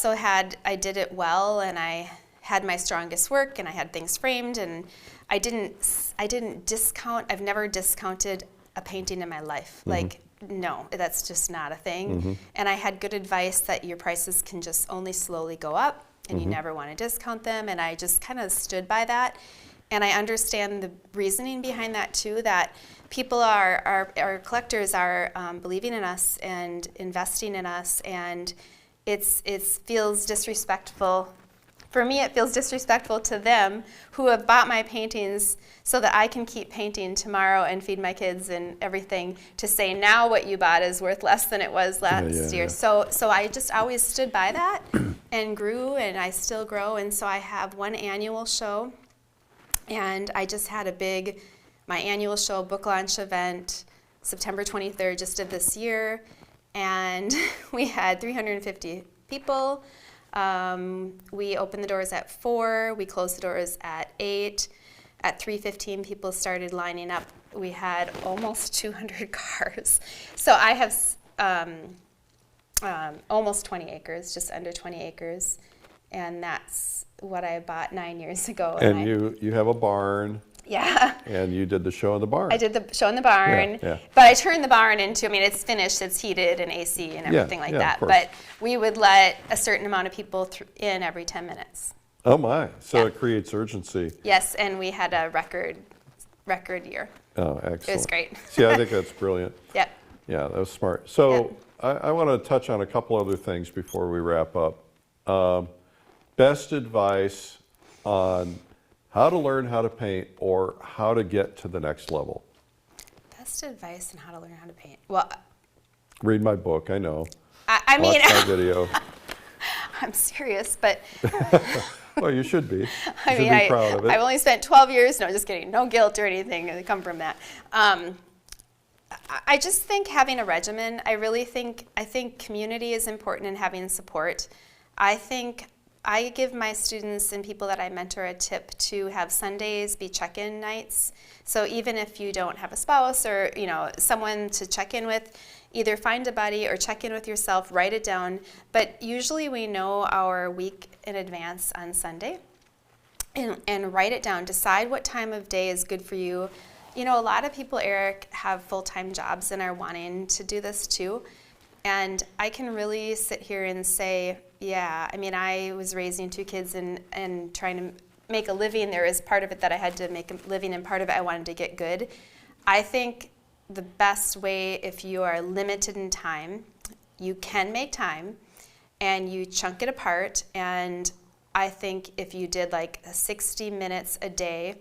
did it well, and I had my strongest work, and I had things framed, and I didn't discount. I've never discounted a painting in my life. Like, no, that's just not a thing. And I had good advice that your prices can just only slowly go up, and you never want to discount them, and I just kind of stood by that. And I understand the reasoning behind that too, that people our collectors are believing in us and investing in us, and it feels disrespectful for me, it feels disrespectful to them who have bought my paintings so that I can keep painting tomorrow and feed my kids and everything, to say now what you bought is worth less than it was last year. So I just always stood by that and grew, and I still grow. And so I have one annual show, and I just had my annual show book launch event September 23rd, just of this year, and we had 350 people. We opened the doors at 4, we closed the doors at 8. At 3:15, people started lining up. We had almost 200 cars. So I have almost 20 acres, just under 20 acres, and that's what I bought 9 years ago. And you have a barn. Yeah. And you did the show in the barn. I did the show in the barn, Yeah. but I turned the barn into, it's finished, it's heated and AC and everything like that. But we would let a certain amount of people in every 10 minutes. Oh my, so it creates urgency. Yes, and we had a record year. Oh, excellent. It was great. See, I think that's brilliant. Yep. Yeah, that was smart. So I want to touch on a couple other things before we wrap up. Best advice on how to learn how to paint or how to get to the next level. Best advice on how to learn how to paint. Well, read my book, I know. I mean, watch my video. I'm serious, but Well, you should be. You I should mean, be proud of it. I've only spent 12 years. No, just kidding. No guilt or anything to come from that. I just think having a regimen. I think community is important in having support. I think I give my students and people that I mentor a tip to have Sundays be check-in nights. So even if you don't have a spouse or someone to check in with, either find a buddy or check in with yourself, write it down. But usually we know our week in advance on Sunday, and write it down. Decide what time of day is good for you. A lot of people, Eric, have full-time jobs and are wanting to do this too. And I can really sit here and say, I was raising 2 kids and trying to make a living. There is part of it that I had to make a living, and part of it I wanted to get good. I think the best way, if you are limited in time, you can make time and you chunk it apart. And I think if you did like 60 minutes a day,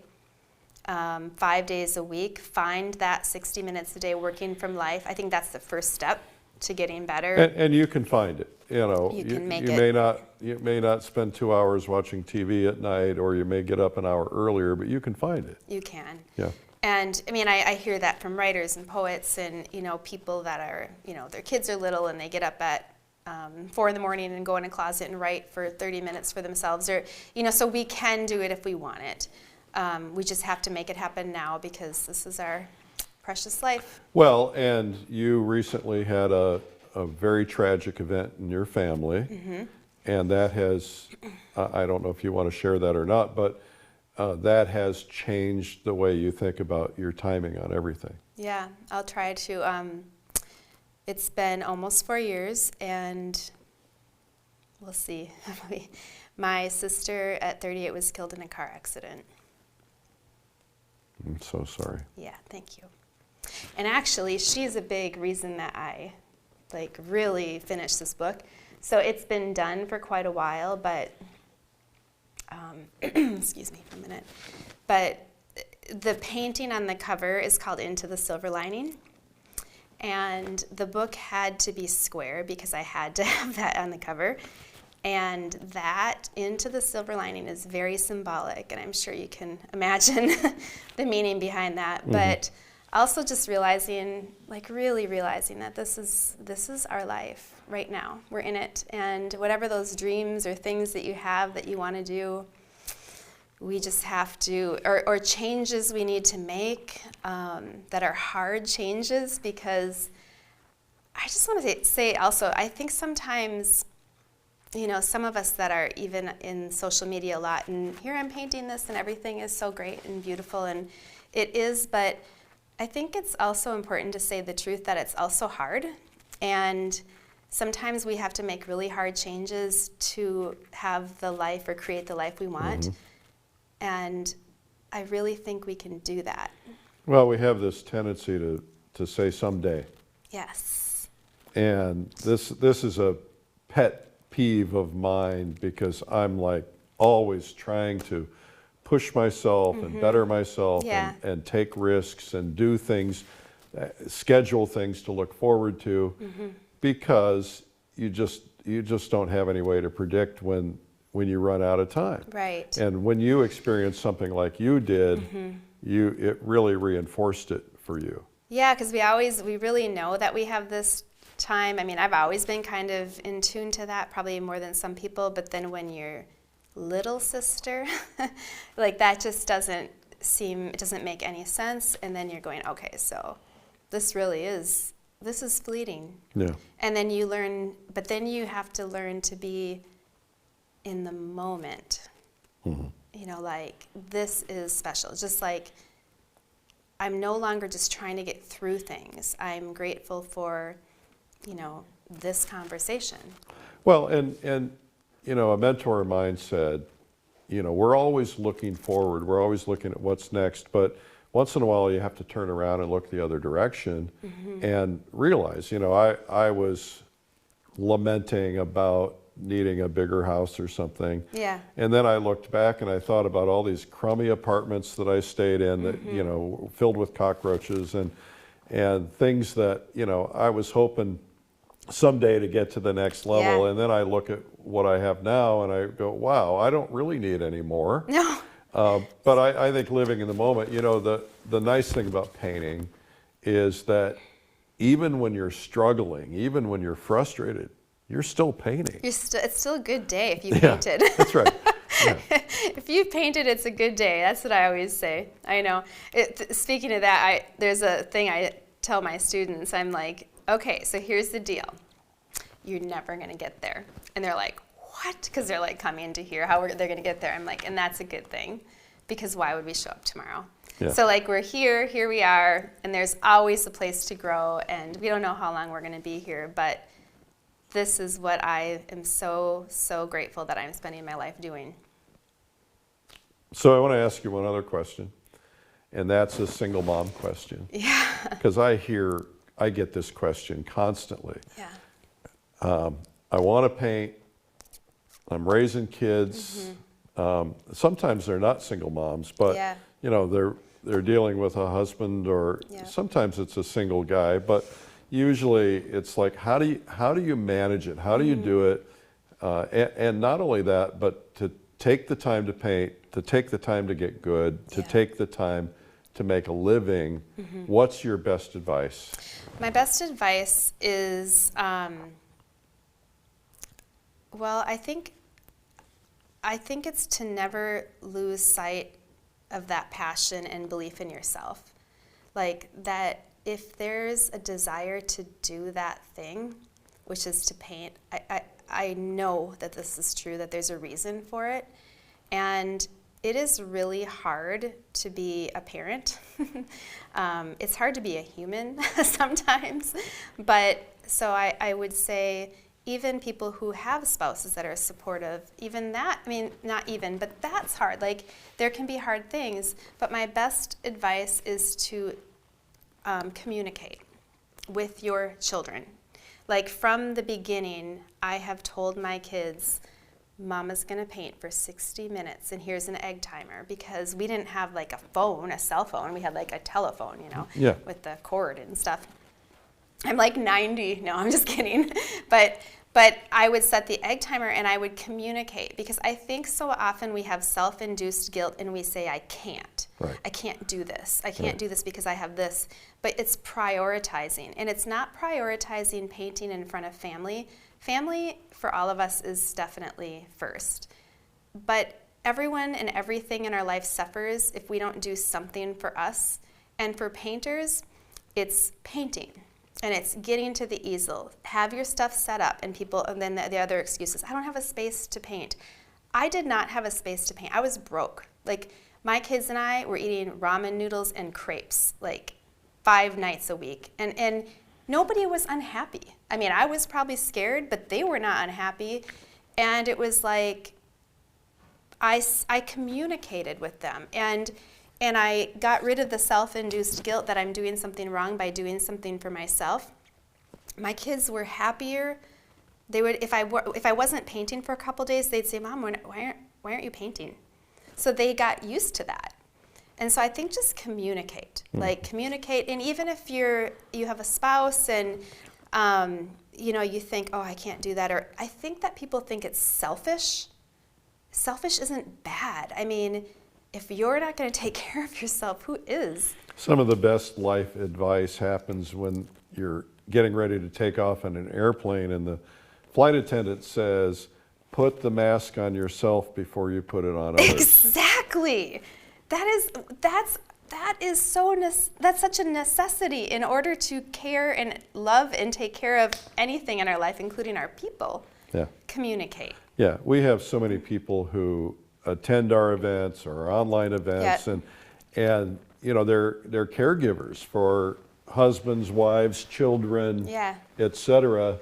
5 days a week, find that 60 minutes a day working from life. I think that's the first step to getting better. And you can find it. You can make it. You may not spend 2 hours watching TV at night, or you may get up an hour earlier, but you can find it. You can. Yeah. And I hear that from writers and poets and people that are their kids are little and they get up at 4 in the morning and go in a closet and write for 30 minutes for themselves, or so we can do it if we want it. We just have to make it happen now, because this is our precious life. Well, and you recently had a very tragic event in your family, and that has, I don't know if you want to share that or not, but that has changed the way you think about your timing on everything. Yeah, I'll try to. It's been almost 4 years, and we'll see. My sister at 38 was killed in a car accident. I'm so sorry. Yeah, thank you. And actually, she's a big reason that I really finished this book. So it's been done for quite a while, but excuse me for a minute. But the painting on the cover is called Into the Silver Lining. And the book had to be square because I had to have that on the cover. And that Into the Silver Lining is very symbolic, and I'm sure you can imagine the meaning behind that. Mm-hmm. But also just really realizing that this is our life right now. We're in it, and whatever those dreams or things that you have that you want to do, we just have to, or changes we need to make that are hard changes, because I just want to say also, I think sometimes, some of us that are even in social media a lot, and here I'm painting this and everything is so great and beautiful, and it is, but I think it's also important to say the truth that it's also hard, and sometimes we have to make really hard changes to have the life or create the life we want. Mm-hmm. And I really think we can do that. Well, we have this tendency to say someday. Yes. And this is a pet peeve of mine, because I'm like, always trying to push myself and better myself Yeah. and take risks and do things, schedule things to look forward to, because you just don't have any way to predict when you run out of time. Right. And when you experience something like you did, it really reinforced it for you. Yeah, because we really know that we have this time. I mean, I've always been kind of in tune to that, probably more than some people, but then when you're little sister, like that just it doesn't make any sense. And then you're going, okay, so this is fleeting. Yeah. And then you learn, but then you have to learn to be in the moment. You know, like this is special. Just like I'm no longer just trying to get through things. I'm grateful for, you know, this conversation. Well, and you know, a mentor of mine said, you know, we're always looking forward. We're always looking at what's next, but once in a while you have to turn around and look the other direction and realize, you know, I was lamenting about needing a bigger house or something. Yeah. And then I looked back and I thought about all these crummy apartments that I stayed in that, you know, filled with cockroaches and things that, you know, I was hoping someday to get to the next level. Yeah. And then I look at what I have now and I go, wow, I don't really need any more. No. But I think living in the moment, you know, the nice thing about painting is that even when you're struggling, even when you're frustrated, you're still painting. It's still a good day if you painted. That's right. Yeah. If you painted, it's a good day. That's what I always say. I know. Speaking of that, there's a thing I tell my students. I'm like, okay, so here's the deal. You're never going to get there. And they're like, what? Because they're like coming to hear how they're going to get there. I'm like, and that's a good thing, because why would we show up tomorrow? Yeah. So like we're here we are, and there's always a place to grow, and we don't know how long we're going to be here, but this is what I am so, so grateful that I'm spending my life doing. So I want to ask you one other question, and that's a single mom question. Yeah. Because I get this question constantly. Yeah. I want to paint. I'm raising kids. Sometimes they're not single moms, but Yeah. you know, they're dealing with a husband, or Yeah. sometimes it's a single guy. But usually it's like, how do you manage it? How do you do it? And not only that, but to take the time to paint, to take the time to get good, to Yeah. take the time to make a living. What's your best advice? My best advice is, well, I think it's to never lose sight of that passion and belief in yourself. Like that if there's a desire to do that thing, which is to paint, I know that this is true, that there's a reason for it. And it is really hard to be a parent. It's hard to be a human sometimes. But so I would say, even people who have spouses that are supportive, even that, I mean, not even, but that's hard. Like, there can be hard things, but my best advice is to communicate with your children. Like, from the beginning, I have told my kids, Mama's gonna paint for 60 minutes, and here's an egg timer, because we didn't have like a cell phone, we had like a telephone, you know, Yeah. with the cord and stuff. I'm like 90, no, I'm just kidding. But I would set the egg timer and I would communicate, because I think so often we have self-induced guilt and we say, I can't. Right. I can't do this. I can't do this because I have this. But it's prioritizing. And it's not prioritizing painting in front of family. Family, for all of us, is definitely first. But everyone and everything in our life suffers if we don't do something for us. And for painters, it's painting. And it's getting to the easel, have your stuff set up, and then the other excuses. I don't have a space to paint. I did not have a space to paint. I was broke. Like, my kids and I were eating ramen noodles and crepes like 5 nights a week. And nobody was unhappy. I mean, I was probably scared, but they were not unhappy. And it was like, I communicated with them. And I got rid of the self-induced guilt that I'm doing something wrong by doing something for myself. My kids were happier. They would, if I wasn't painting for a couple days, they'd say, Mom, why aren't you painting? So they got used to that. And so I think just communicate, communicate. And even if you have a spouse and, you think, oh, I can't do that. Or I think that people think it's selfish. Selfish isn't bad. I mean, if you're not going to take care of yourself, who is? Some of the best life advice happens when you're getting ready to take off in an airplane and the flight attendant says, put the mask on yourself before you put it on others. Exactly. That's such a necessity in order to care and love and take care of anything in our life, including our people. Yeah. Communicate. Yeah, we have so many people who attend our events or our online events, Yep. and they're caregivers for husbands, wives, children, Yeah. etc.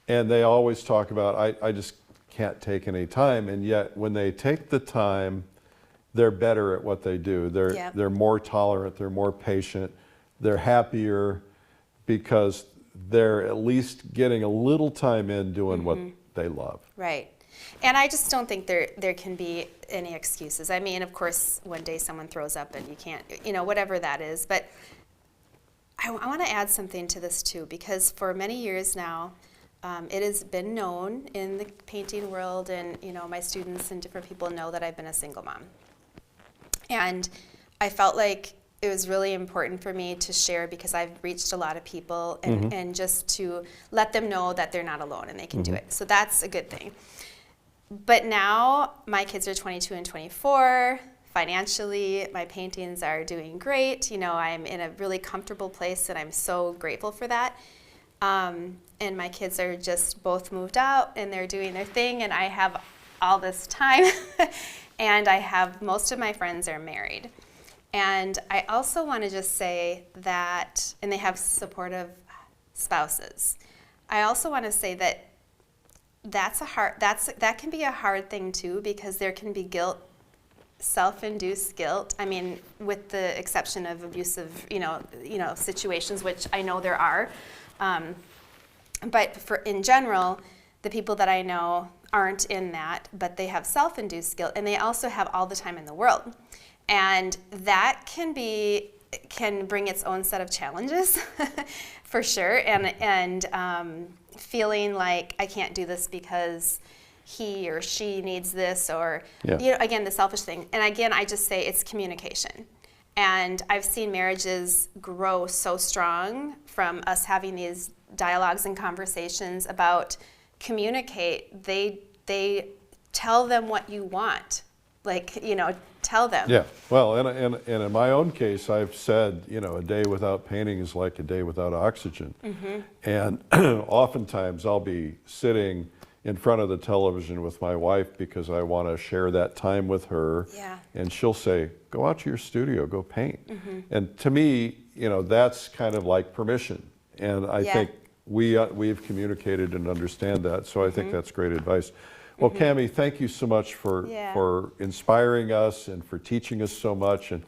And they always talk about, I just can't take any time, and yet when they take the time, they're better at what they do. They're more tolerant, they're more patient, they're happier because they're at least getting a little time in doing what they love. Right. And I just don't think there can be any excuses. I mean, of course, one day someone throws up and you can't, whatever that is. But I want to add something to this too, because for many years now, it has been known in the painting world, and my students and different people know that I've been a single mom. And I felt like it was really important for me to share because I've reached a lot of people and just to let them know that they're not alone and they can do it. So that's a good thing. But now my kids are 22 and 24. Financially, my paintings are doing great. I'm in a really comfortable place and I'm so grateful for that. And my kids are just both moved out and they're doing their thing, and I have all this time. And I have most of my friends are married. And I also want to just say that, and they have supportive spouses. I also want to say that that can be a hard thing too, because there can be guilt, self-induced guilt. I mean, with the exception of abusive, situations, which I know there are. But in general, the people that I know aren't in that, but they have self-induced guilt, and they also have all the time in the world. And that can bring its own set of challenges, for sure. And feeling like I can't do this because he or she needs this, or again, the selfish thing. And again, I just say it's communication. And I've seen marriages grow so strong from us having these dialogues and conversations about communicate. They tell them what you want, tell them. Yeah, well, and in my own case, I've said, a day without painting is like a day without oxygen. And oftentimes I'll be sitting in front of the television with my wife because I want to share that time with her. Yeah. And she'll say, go out to your studio, go paint. And to me, that's kind of like permission. And I think we've communicated and understand that. So I think that's great advice. Well, Kami, thank you so much for inspiring us and for teaching us so much. And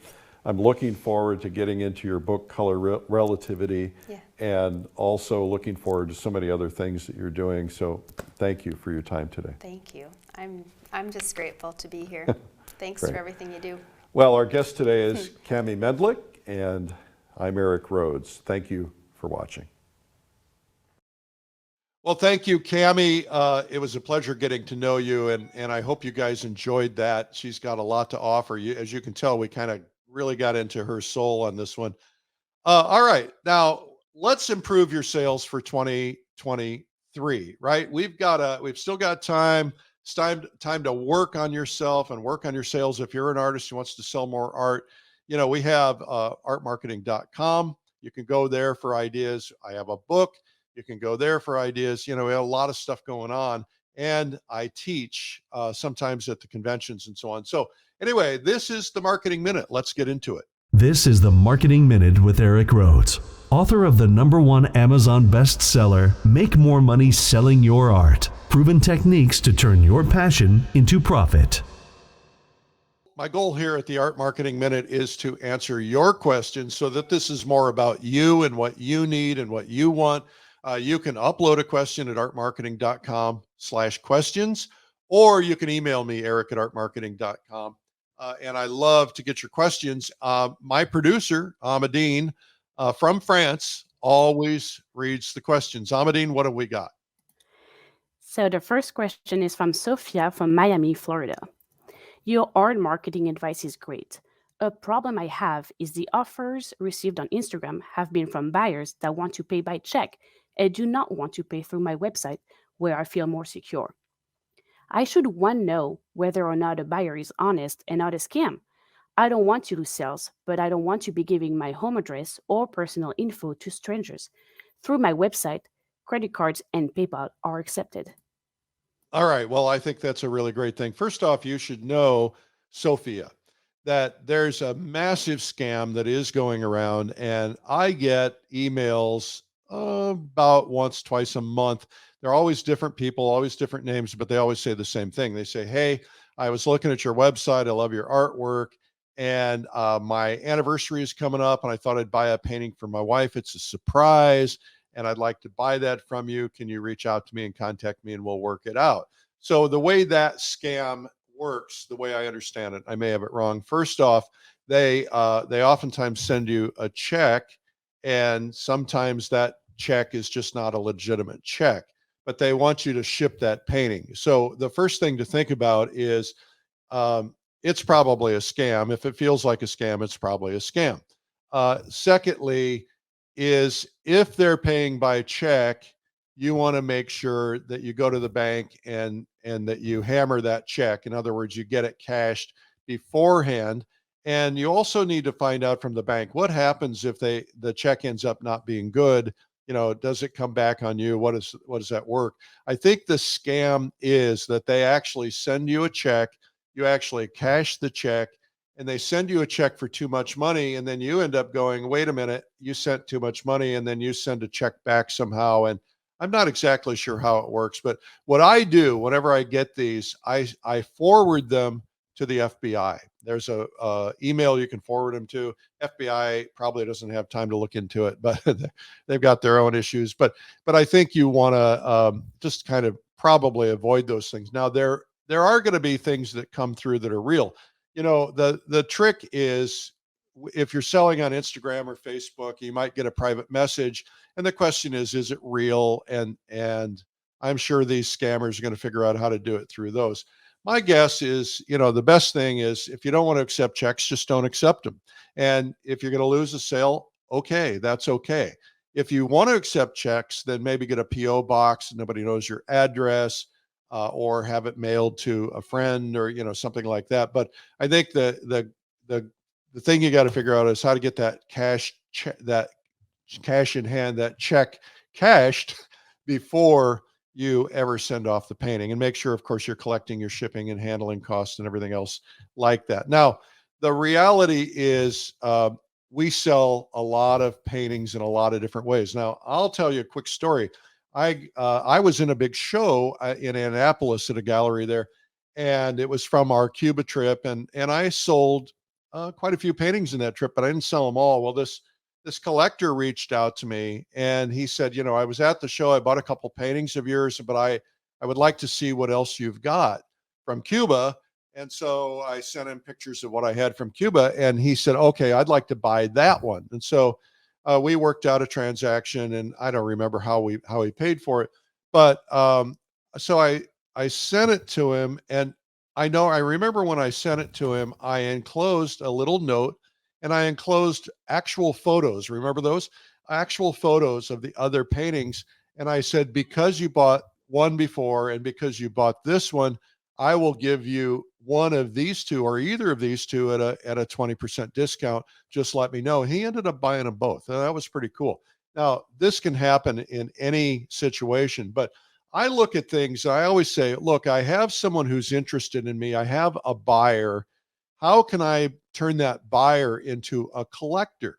I'm looking forward to getting into your book, Color Relativity, and also looking forward to so many other things that you're doing. So thank you for your time today. Thank you. I'm just grateful to be here. Thanks Great. for everything you do. Well, our guest today is Kami Mendlik, and I'm Eric Rhoads. Thank you for watching. Well, thank you, Kami. It was a pleasure getting to know you, and I hope you guys enjoyed that. She's got a lot to offer. As you can tell, we kind of really got into her soul on this one. All right, now let's improve your sales for 2023, right? We've still got time. It's time to work on yourself and work on your sales. If you're an artist who wants to sell more art, we have artmarketing.com. You can go there for ideas. I have a book. You can go there for ideas. We have a lot of stuff going on, and I teach sometimes at the conventions and so on. So anyway, this is the Marketing Minute. Let's get into it. This is the Marketing Minute with Eric Rhoads, author of the #1 Amazon bestseller, Make More Money Selling Your Art, Proven Techniques to Turn Your Passion into Profit. My goal here at the Art Marketing Minute is to answer your questions so that this is more about you and what you need and what you want. You can upload a question at artmarketing.com/questions, or you can email me, eric@artmarketing.com. And I love to get your questions. My producer, Amadine, from France, always reads the questions. Amadine, what have we got? So the first question is from Sophia from Miami, Florida. Your art marketing advice is great. A problem I have is the offers received on Instagram have been from buyers that want to pay by check and do not want to pay through my website where I feel more secure. I should one know whether or not a buyer is honest and not a scam. I don't want to lose sales, but I don't want to be giving my home address or personal info to strangers. Through my website, credit cards and PayPal are accepted. All right. Well, I think that's a really great thing. First off, you should know, Sophia, that there's a massive scam that is going around, and I get emails about once, twice a month. They're always different people, always different names, but they always say the same thing. They say, "Hey, I was looking at your website. I love your artwork, and my anniversary is coming up, and I thought I'd buy a painting for my wife. It's a surprise, and I'd like to buy that from you. Can you reach out to me and contact me, and we'll work it out?" So the way that scam works, the way I understand it, I may have it wrong. First off, they oftentimes send you a check, and sometimes that check is just not a legitimate check, but they want you to ship that painting. So the first thing to think about is it's probably a scam. If it feels like a scam, it's probably a scam. Secondly, is if they're paying by check, you want to make sure that you go to the bank and that you hammer that check. In other words, you get it cashed beforehand. And you also need to find out from the bank what happens if the check ends up not being good. Does it come back on you? What does that work? I think the scam is that they actually send you a check, you actually cash the check, and they send you a check for too much money, and then you end up going, wait a minute, you sent too much money, and then you send a check back somehow. And I'm not exactly sure how it works, but what I do whenever I get these, I forward them to the FBI. There's a email you can forward them to. FBI probably doesn't have time to look into it, but they've got their own issues. But I think you want to just kind of probably avoid those things. Now there are going to be things that come through that are real. The trick is, if you're selling on Instagram or Facebook, you might get a private message, and the question is it real? And I'm sure these scammers are going to figure out how to do it through those. My guess is, the best thing is, if you don't want to accept checks, just don't accept them. And if you're going to lose a sale, okay, that's okay. If you want to accept checks, then maybe get a PO box and nobody knows your address, or have it mailed to a friend, or something like that. But I think the thing you got to figure out is how to get that cash in hand, that check cashed before you ever send off the painting, and make sure, of course, you're collecting your shipping and handling costs and everything else like that. Now, the reality is, we sell a lot of paintings in a lot of different ways. Now, I'll tell you a quick story. I was in a big show in Annapolis at a gallery there, and it was from our Cuba trip, and I sold quite a few paintings in that trip, but I didn't sell them all. Well, this collector reached out to me, and he said, I was at the show, I bought a couple paintings of yours, but I would like to see what else you've got from Cuba. And so I sent him pictures of what I had from Cuba, and he said, okay, I'd like to buy that one. And so we worked out a transaction, and I don't remember how he paid for it, but so I sent it to him, and I remember when I sent it to him, I enclosed a little note, and I enclosed actual photos. Remember those? Actual photos of the other paintings. And I said, because you bought one before and because you bought this one, I will give you one of these two, or either of these two, at a 20% discount. Just let me know. He ended up buying them both. And that was pretty cool. Now, this can happen in any situation, but I look at things, I always say, look, I have someone who's interested in me. I have a buyer. How can I turn that buyer into a collector?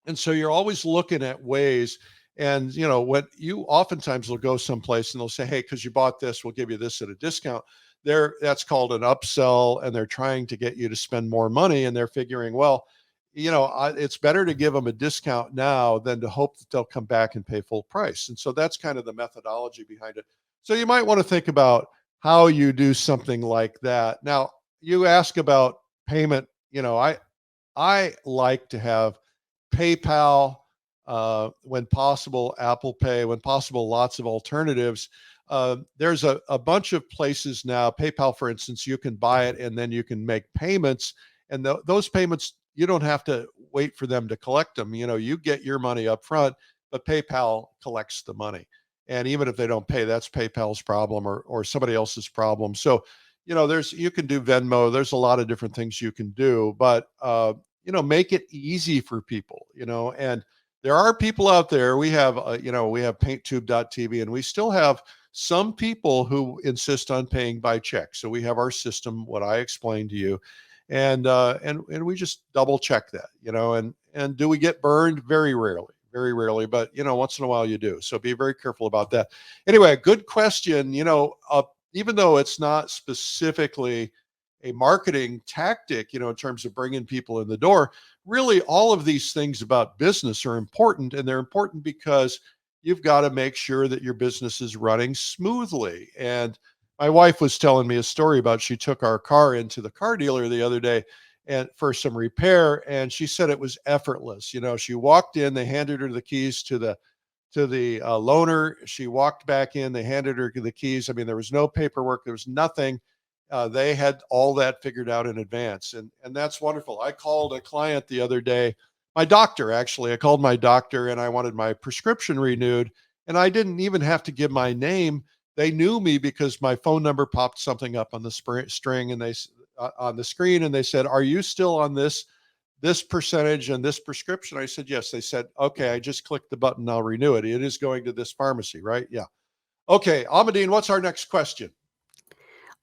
And so you're always looking at ways. And, what you oftentimes will go someplace and they'll say, hey, because you bought this, we'll give you this at a discount. That's called an upsell, and they're trying to get you to spend more money. And they're figuring, well, it's better to give them a discount now than to hope that they'll come back and pay full price. And so that's kind of the methodology behind it. So you might want to think about, how you do something like that. Now, you ask about payment. I like to have PayPal, when possible, Apple Pay, when possible, lots of alternatives. There's a bunch of places now. PayPal, for instance, you can buy it and then you can make payments, and those payments, you don't have to wait for them to collect them. You get your money up front, but PayPal collects the money. And even if they don't pay, that's PayPal's problem, or somebody else's problem. So, you can do Venmo. There's a lot of different things you can do, but make it easy for people. And there are people out there. We have PaintTube.tv, and we still have some people who insist on paying by check. So we have our system, what I explained to you, and we just double check that. And do we get burned? Very rarely, but once in a while you do. So be very careful about that. Anyway, good question. Even though it's not specifically a marketing tactic, in terms of bringing people in the door, really all of these things about business are important, and they're important because you've got to make sure that your business is running smoothly. And my wife was telling me a story about, she took our car into the car dealer the other day and for some repair, and she said it was effortless. She walked in, they handed her the keys to the loaner. She walked back in, they handed her the keys. I mean, there was no paperwork, there was nothing. They had all that figured out in advance, and that's wonderful. I called a client the other day, my doctor, actually. I called my doctor and I wanted my prescription renewed, and I didn't even have to give my name. They knew me because my phone number popped something up on the string, and on the screen, and they said, "Are you still on this percentage and this prescription?" I said, "Yes." They said, "Okay, I just clicked the button. I'll renew it. It is going to this pharmacy, right?" Yeah. Okay, Amadine, what's our next question?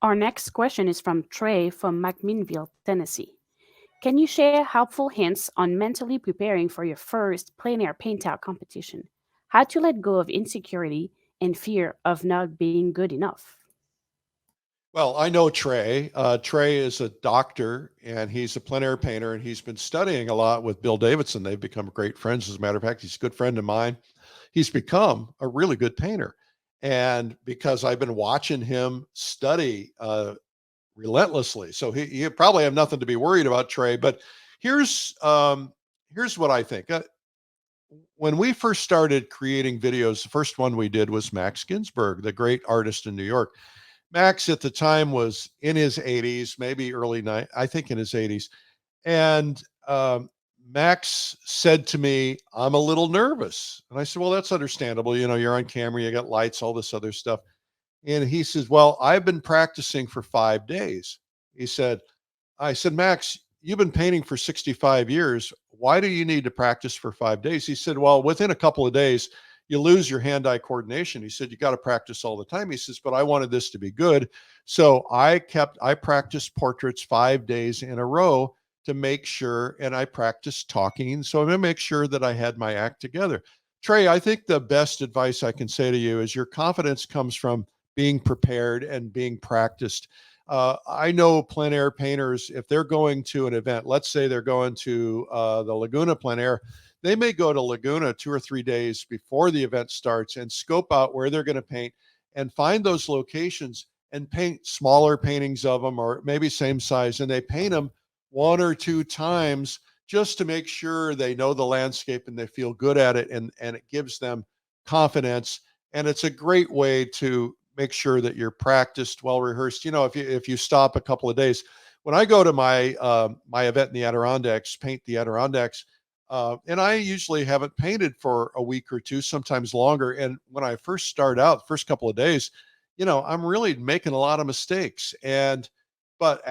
Our next question is from Trey from McMinnville, Tennessee. Can you share helpful hints on mentally preparing for your first PleinAir paint-out competition? How to let go of insecurity and fear of not being good enough? Well, I know Trey. Trey is a doctor, and he's a plein air painter, and he's been studying a lot with Bill Davidson. They've become great friends. As a matter of fact, he's a good friend of mine. He's become a really good painter. And because I've been watching him study relentlessly. So he probably have nothing to be worried about, Trey. But here's what I think. When we first started creating videos, the first one we did was Max Ginsburg, the great artist in New York. Max at the time was in his 80s, maybe early I think in his 80s. And Max said to me, "I'm a little nervous." And I said, "Well, that's understandable. You're on camera, you got lights, all this other stuff." And he says, "Well, I've been practicing for 5 days." He said, I said, "Max, you've been painting for 65 years. Why do you need to practice for 5 days?" He said, "Well, within a couple of days, you lose your hand-eye coordination." He said, "You got to practice all the time." He says, "But I wanted this to be good. So I practiced portraits 5 days in a row to make sure, and I practiced talking. So I'm going to make sure that I had my act together." Trey, I think the best advice I can say to you is your confidence comes from being prepared and being practiced. I know plein air painters, if they're going to an event, let's say they're going to the Laguna plein air, they may go to Laguna 2 or 3 days before the event starts and scope out where they're going to paint and find those locations and paint smaller paintings of them, or maybe same size, and they paint them 1 or 2 times just to make sure they know the landscape and they feel good at it, and it gives them confidence. And it's a great way to make sure that you're practiced, well rehearsed. If you stop a couple of days, when I go to my my event in the Adirondacks, paint the Adirondacks, and I usually haven't painted for a week or two, sometimes longer. And when I first start out, first couple of days, I'm really making a lot of mistakes. But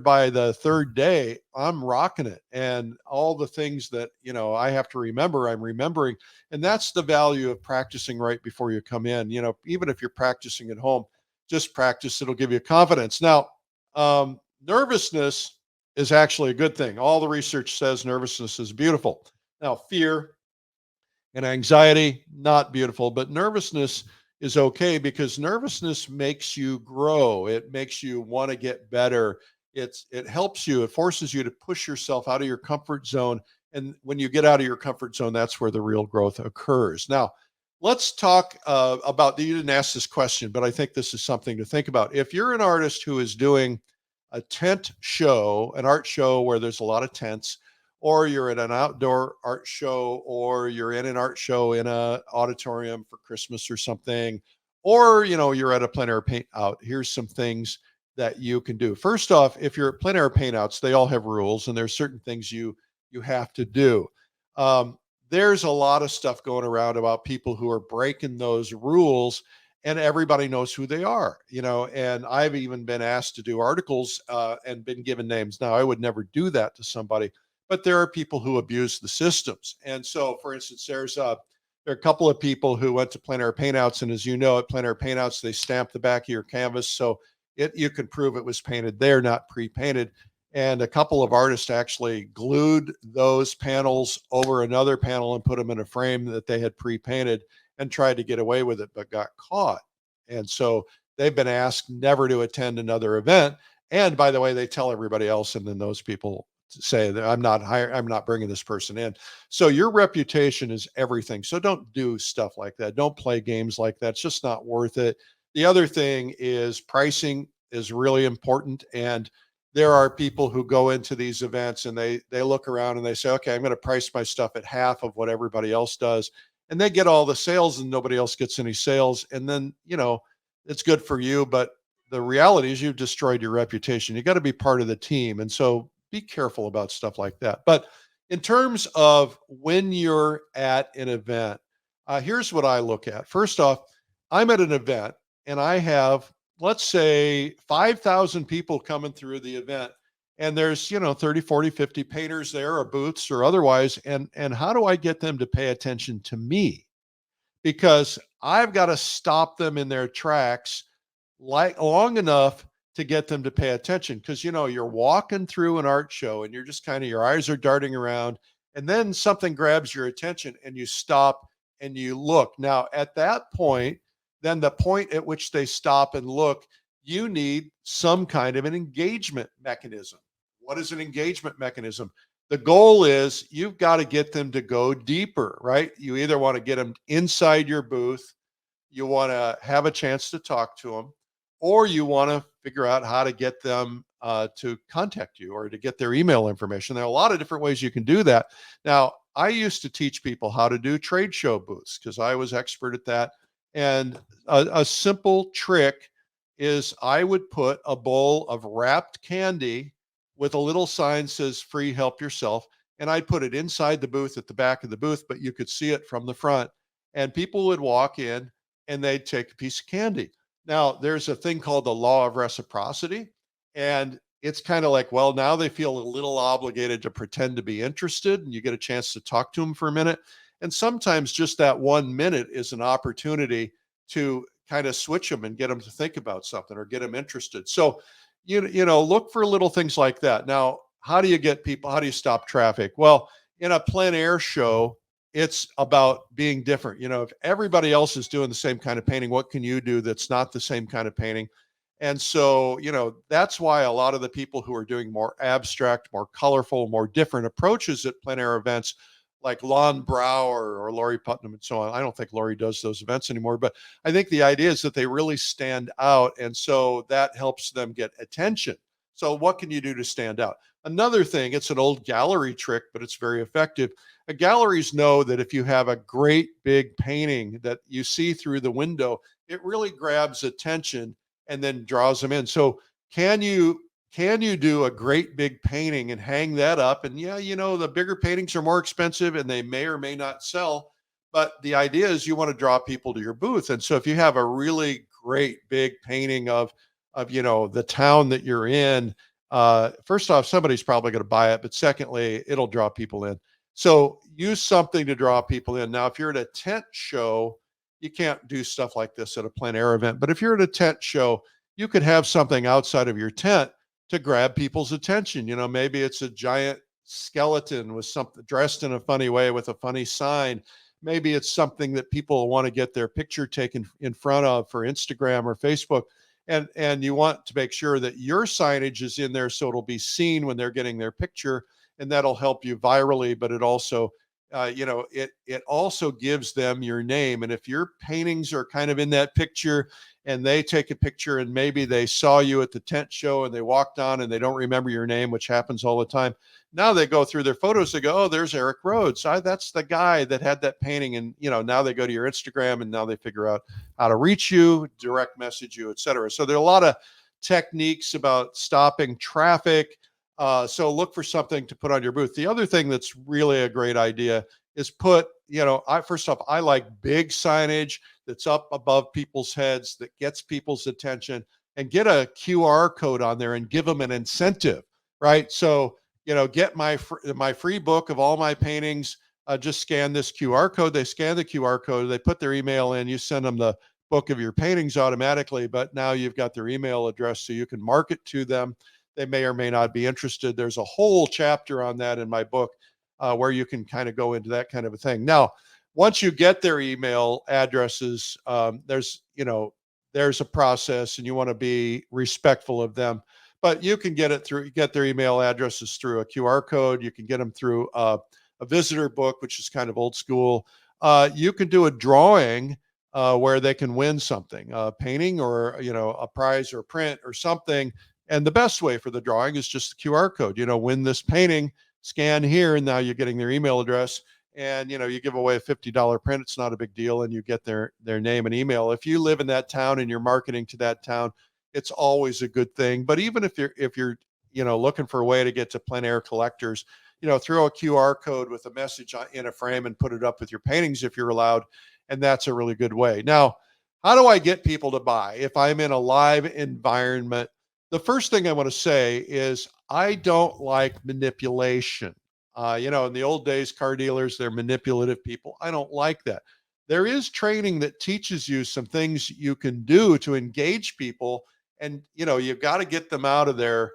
by the third day, I'm rocking it. And all the things that, I have to remember, I'm remembering. And that's the value of practicing right before you come in. Even if you're practicing at home, just practice. It'll give you confidence. Now, nervousness is actually a good thing. All the research says nervousness is beautiful. Now, fear and anxiety, not beautiful, but nervousness is okay, because nervousness makes you grow. It makes you want to get better. It helps you. It forces you to push yourself out of your comfort zone. And when you get out of your comfort zone, that's where the real growth occurs. Now, let's talk about, you didn't ask this question, but I think this is something to think about. If you're an artist who is doing a tent show, an art show where there's a lot of tents, or you're at an outdoor art show, or you're in an art show in a auditorium for Christmas or something, or, you're at a plein air paint out, here's some things that you can do. First off, if you're at plein air paint outs, they all have rules, and there's certain things you have to do. There's a lot of stuff going around about people who are breaking those rules, and everybody knows who they are, and I've even been asked to do articles and been given names. Now, I would never do that to somebody, but there are people who abuse the systems. And so, for instance, there are a couple of people who went to plein air paintouts, and as you know, at plein air paintouts, they stamp the back of your canvas so you can prove it was painted there, not pre-painted. And a couple of artists actually glued those panels over another panel and put them in a frame that they had pre-painted and tried to get away with it, but got caught. And so they've been asked never to attend another event. And by the way, they tell everybody else, and then those people say that I'm not bringing this person in. So your reputation is everything. So don't do stuff like that. Don't play games like that. It's just not worth it. The other thing is pricing is really important. And there are people who go into these events and they look around and they say, okay, I'm going to price my stuff at half of what everybody else does. And they get all the sales and nobody else gets any sales. And then, it's good for you, but the reality is you've destroyed your reputation. You got to be part of the team. And so be careful about stuff like that. But in terms of when you're at an event, here's what I look at. First off, I'm at an event and I have, let's say, 5,000 people coming through the event, and there's 30, 40, 50 painters there, or booths or otherwise. And how do I get them to pay attention to me? Because I've got to stop them in their tracks long enough to get them to pay attention. Because you're walking through an art show and you're just your eyes are darting around, and then something grabs your attention and you stop and you look. Now at that point, then the point at which they stop and look, you need some kind of an engagement mechanism. What is an engagement mechanism? The goal is you've got to get them to go deeper, right? You either want to get them inside your booth, you want to have a chance to talk to them, or you want to figure out how to get them to contact you or to get their email information. There are a lot of different ways you can do that. Now, I used to teach people how to do trade show booths because I was expert at that. And a simple trick is I would put a bowl of wrapped candy with a little sign says free, help yourself. And I'd put it inside the booth at the back of the booth, but you could see it from the front. And people would walk in and they'd take a piece of candy. Now, there's a thing called the law of reciprocity. And it's kind of like, well, now they feel a little obligated to pretend to be interested, and you get a chance to talk to them for a minute. And sometimes just that 1 minute is an opportunity to kind of switch them and get them to think about something or get them interested. So, look for little things like that. Now, how do you get people? How do you stop traffic? Well, in a plein air show, it's about being different. If everybody else is doing the same kind of painting, what can you do that's not the same kind of painting? And so, that's why a lot of the people who are doing more abstract, more colorful, more different approaches at plein air events, like Lon Brower or Laurie Putnam and so on. I don't think Laurie does those events anymore, but I think the idea is that they really stand out. And so that helps them get attention. So what can you do to stand out? Another thing, it's an old gallery trick, but it's very effective. Galleries know that if you have a great big painting that you see through the window, it really grabs attention and then draws them in. So can you do a great big painting and hang that up? And yeah, the bigger paintings are more expensive and they may or may not sell, but the idea is you want to draw people to your booth. And so if you have a really great big painting of the town that you're in, first off, somebody's probably going to buy it, but secondly, it'll draw people in. So use something to draw people in. Now, if you're at a tent show, you can't do stuff like this at a plein air event, but if you're at a tent show, you could have something outside of your tent to grab people's attention. Maybe it's a giant skeleton with something dressed in a funny way with a funny sign. Maybe it's something that people want to get their picture taken in front of for Instagram or Facebook. And you want to make sure that your signage is in there so it'll be seen when they're getting their picture, and that'll help you virally, but it also it also gives them your name. And if your paintings are kind of in that picture and they take a picture and maybe they saw you at the tent show and they walked on and they don't remember your name, which happens all the time. Now they go through their photos, they go, oh, there's Eric Rhoads. That's the guy that had that painting. And, now they go to your Instagram and now they figure out how to reach you, direct message you, et cetera. So there are a lot of techniques about stopping traffic. So look for something to put on your booth. The other thing that's really a great idea is first off, I like big signage that's up above people's heads that gets people's attention, and get a QR code on there and give them an incentive, right? So, get my free book of all my paintings. Just scan this QR code. They scan the QR code. They put their email in. You send them the book of your paintings automatically, but now you've got their email address so you can market to them. They may or may not be interested. There's a whole chapter on that in my book where you can kind of go into that kind of a thing. Now, once you get their email addresses, there's a process, and you want to be respectful of them. But you can get their email addresses through a QR code. You can get them through a visitor book, which is kind of old school. You can do a drawing where they can win something, a painting or a prize or a print or something. And the best way for the drawing is just the QR code. Win this painting, scan here, and now you're getting their email address. And you give away a $50 print. It's not a big deal, and you get their name and email. If you live in that town and you're marketing to that town, it's always a good thing. But even if you're looking for a way to get to plein air collectors, throw a QR code with a message in a frame and put it up with your paintings if you're allowed, and that's a really good way. Now, how do I get people to buy if I'm in a live environment? The first thing I want to say is I don't like manipulation. In the old days, car dealers, they're manipulative people. I don't like that. There is training that teaches you some things you can do to engage people. And, you've got to get them out of their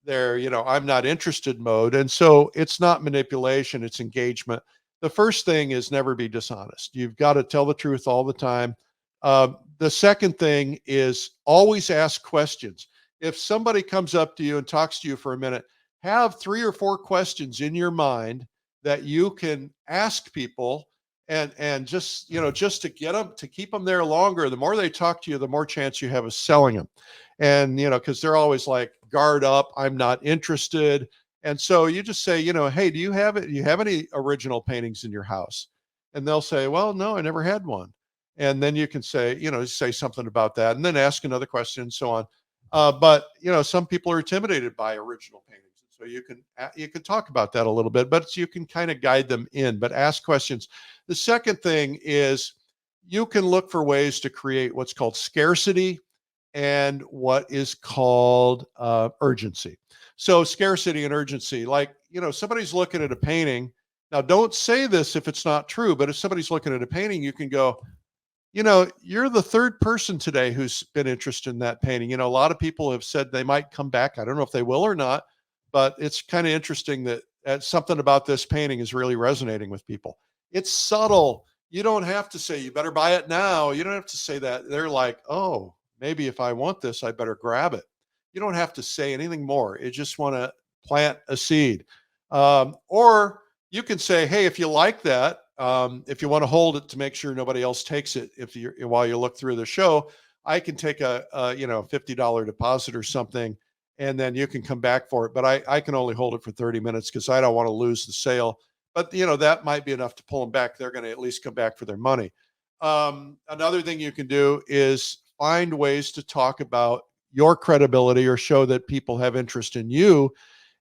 I'm not interested mode. And so it's not manipulation, it's engagement. The first thing is never be dishonest. You've got to tell the truth all the time. The second thing is always ask questions. If somebody comes up to you and talks to you for a minute, have 3 or 4 questions in your mind that you can ask people, and just to get them, to keep them there longer. The more they talk to you, the more chance you have of selling them. And because they're always like, guard up, I'm not interested. And so you just say, hey, do you have any original paintings in your house? And they'll say, well, no, I never had one. And then you can say, say something about that, and then ask another question and so on. But some people are intimidated by original paintings. So you can talk about that a little bit, but you can kind of guide them in, but ask questions. The second thing is you can look for ways to create what's called scarcity and what is called urgency. So scarcity and urgency, like, somebody's looking at a painting. Now, don't say this if it's not true, but if somebody's looking at a painting, you can go, you're the third person today who's been interested in that painting. A lot of people have said they might come back. I don't know if they will or not, but it's kind of interesting that something about this painting is really resonating with people. It's subtle. You don't have to say, you better buy it now. You don't have to say that. They're like, oh, maybe if I want this, I better grab it. You don't have to say anything more. You just want to plant a seed. Or you can say, hey, if you like that, if you want to hold it to make sure nobody else takes it, while you look through the show, I can take a $50 deposit or something, and then you can come back for it. But I can only hold it for 30 minutes because I don't want to lose the sale. But that might be enough to pull them back. They're going to at least come back for their money. Another thing you can do is find ways to talk about your credibility or show that people have interest in you.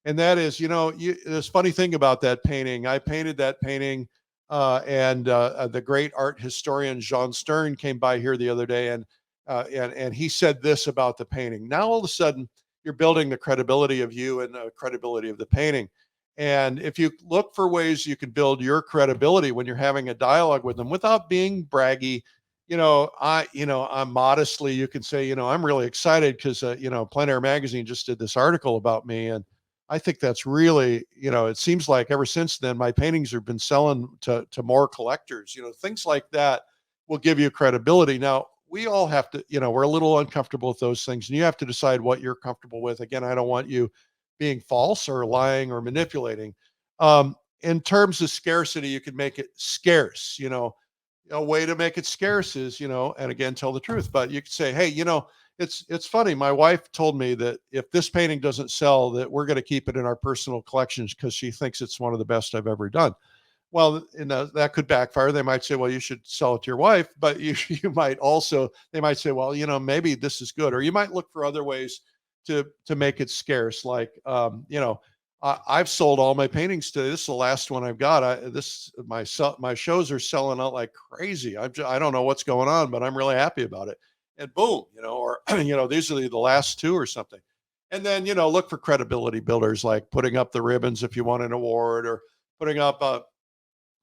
And that is, this funny thing about that painting. I painted that painting. And the great art historian Jean Stern came by here the other day, and he said this about the painting. Now all of a sudden, you're building the credibility of you and the credibility of the painting. And if you look for ways you can build your credibility when you're having a dialogue with them without being braggy, I'm modestly, you can say, I'm really excited because PleinAir magazine just did this article about me, and I think that's really, it seems like ever since then, my paintings have been selling to more collectors. Things like that will give you credibility. Now, we all have to, we're a little uncomfortable with those things, and you have to decide what you're comfortable with. Again, I don't want you being false or lying or manipulating. in terms of scarcity, you could make it scarce. A way to make it scarce is, and again, tell the truth. But you could say, hey, it's funny. My wife told me that if this painting doesn't sell, that we're going to keep it in our personal collections because she thinks it's one of the best I've ever done. Well, that could backfire. They might say, well, you should sell it to your wife, but you might also, they might say, well, maybe this is good. Or you might look for other ways to make it scarce. Like, I've sold all my paintings today. This is the last one I've got. My shows are selling out like crazy. I don't know what's going on, but I'm really happy about it. And boom, or, these are the last two or something. And then, look for credibility builders, like putting up the ribbons if you want an award, or putting up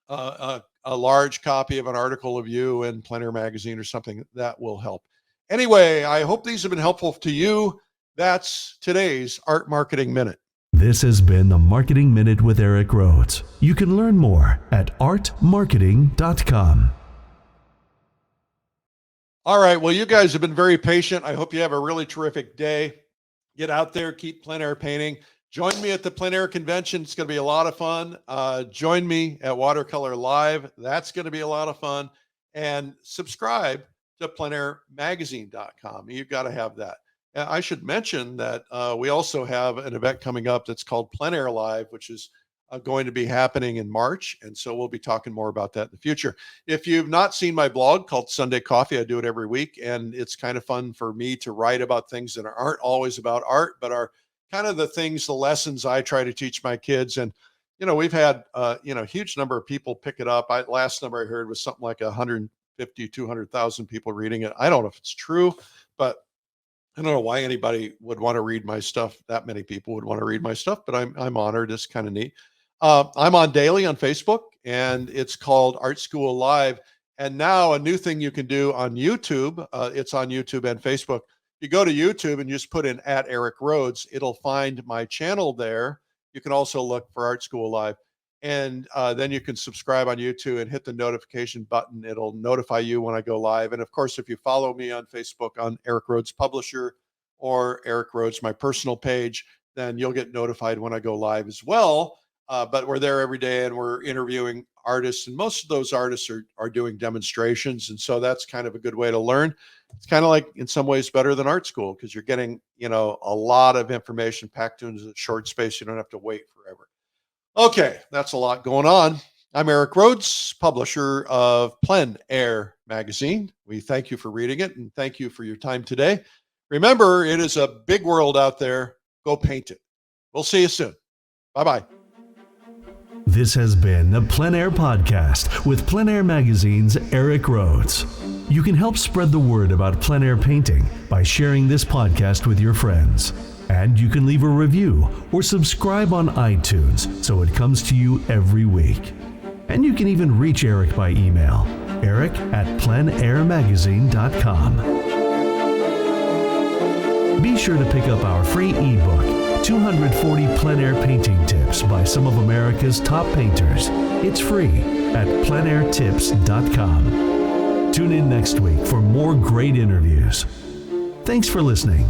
a large copy of an article of you in PleinAir magazine or something. That will help. Anyway, I hope these have been helpful to you. That's today's Art Marketing Minute. This has been the Marketing Minute with Eric Rhoads. You can learn more at artmarketing.com. All right. Well, you guys have been very patient. I hope you have a really terrific day. Get out there, keep plein air painting. Join me at the Plein Air Convention. It's going to be a lot of fun. Join me at Watercolor Live. That's going to be a lot of fun. And subscribe to PleinAirMagazine.com. You've got to have that. I should mention that we also have an event coming up that's called Plein Air Live, which is going to be happening in March. And so we'll be talking more about that in the future. If you've not seen my blog called Sunday Coffee, I do it every week. And it's kind of fun for me to write about things that aren't always about art, but are kind of the lessons I try to teach my kids. And, we've had, a huge number of people pick it up. Last number I heard was something like 150, 200,000 people reading it. I don't know if it's true, but I don't know why anybody would want to read my stuff. That many people would want to read my stuff, but I'm honored. It's kind of neat. I'm on daily on Facebook, and it's called Art School Live. And now a new thing you can do on YouTube. It's on YouTube and Facebook. You go to YouTube and just put in @Eric Rhoads. It'll find my channel there. You can also look for Art School Live. And then you can subscribe on YouTube and hit the notification button. It'll notify you when I go live. And of course, if you follow me on Facebook on Eric Rhoads Publisher or Eric Rhoads, my personal page, then you'll get notified when I go live as well. But we're there every day, and we're interviewing artists. And most of those artists are doing demonstrations. And so that's kind of a good way to learn. It's kind of like, in some ways, better than art school, because you're getting, a lot of information packed into a short space. You don't have to wait forever. Okay, that's a lot going on. I'm Eric Rhoads, publisher of PleinAir magazine. We thank you for reading it, and thank you for your time today. Remember, it is a big world out there. Go paint it. We'll see you soon. Bye-bye. This has been the PleinAir Podcast with PleinAir Magazine's Eric Rhoads. You can help spread the word about plein air painting by sharing this podcast with your friends. And you can leave a review or subscribe on iTunes so it comes to you every week. And you can even reach Eric by email, eric@pleinairmagazine.com. Be sure to pick up our free ebook, 240 plein air painting tips by some of America's top painters. It's free at pleinairtips.com. Tune in next week for more great interviews. Thanks for listening.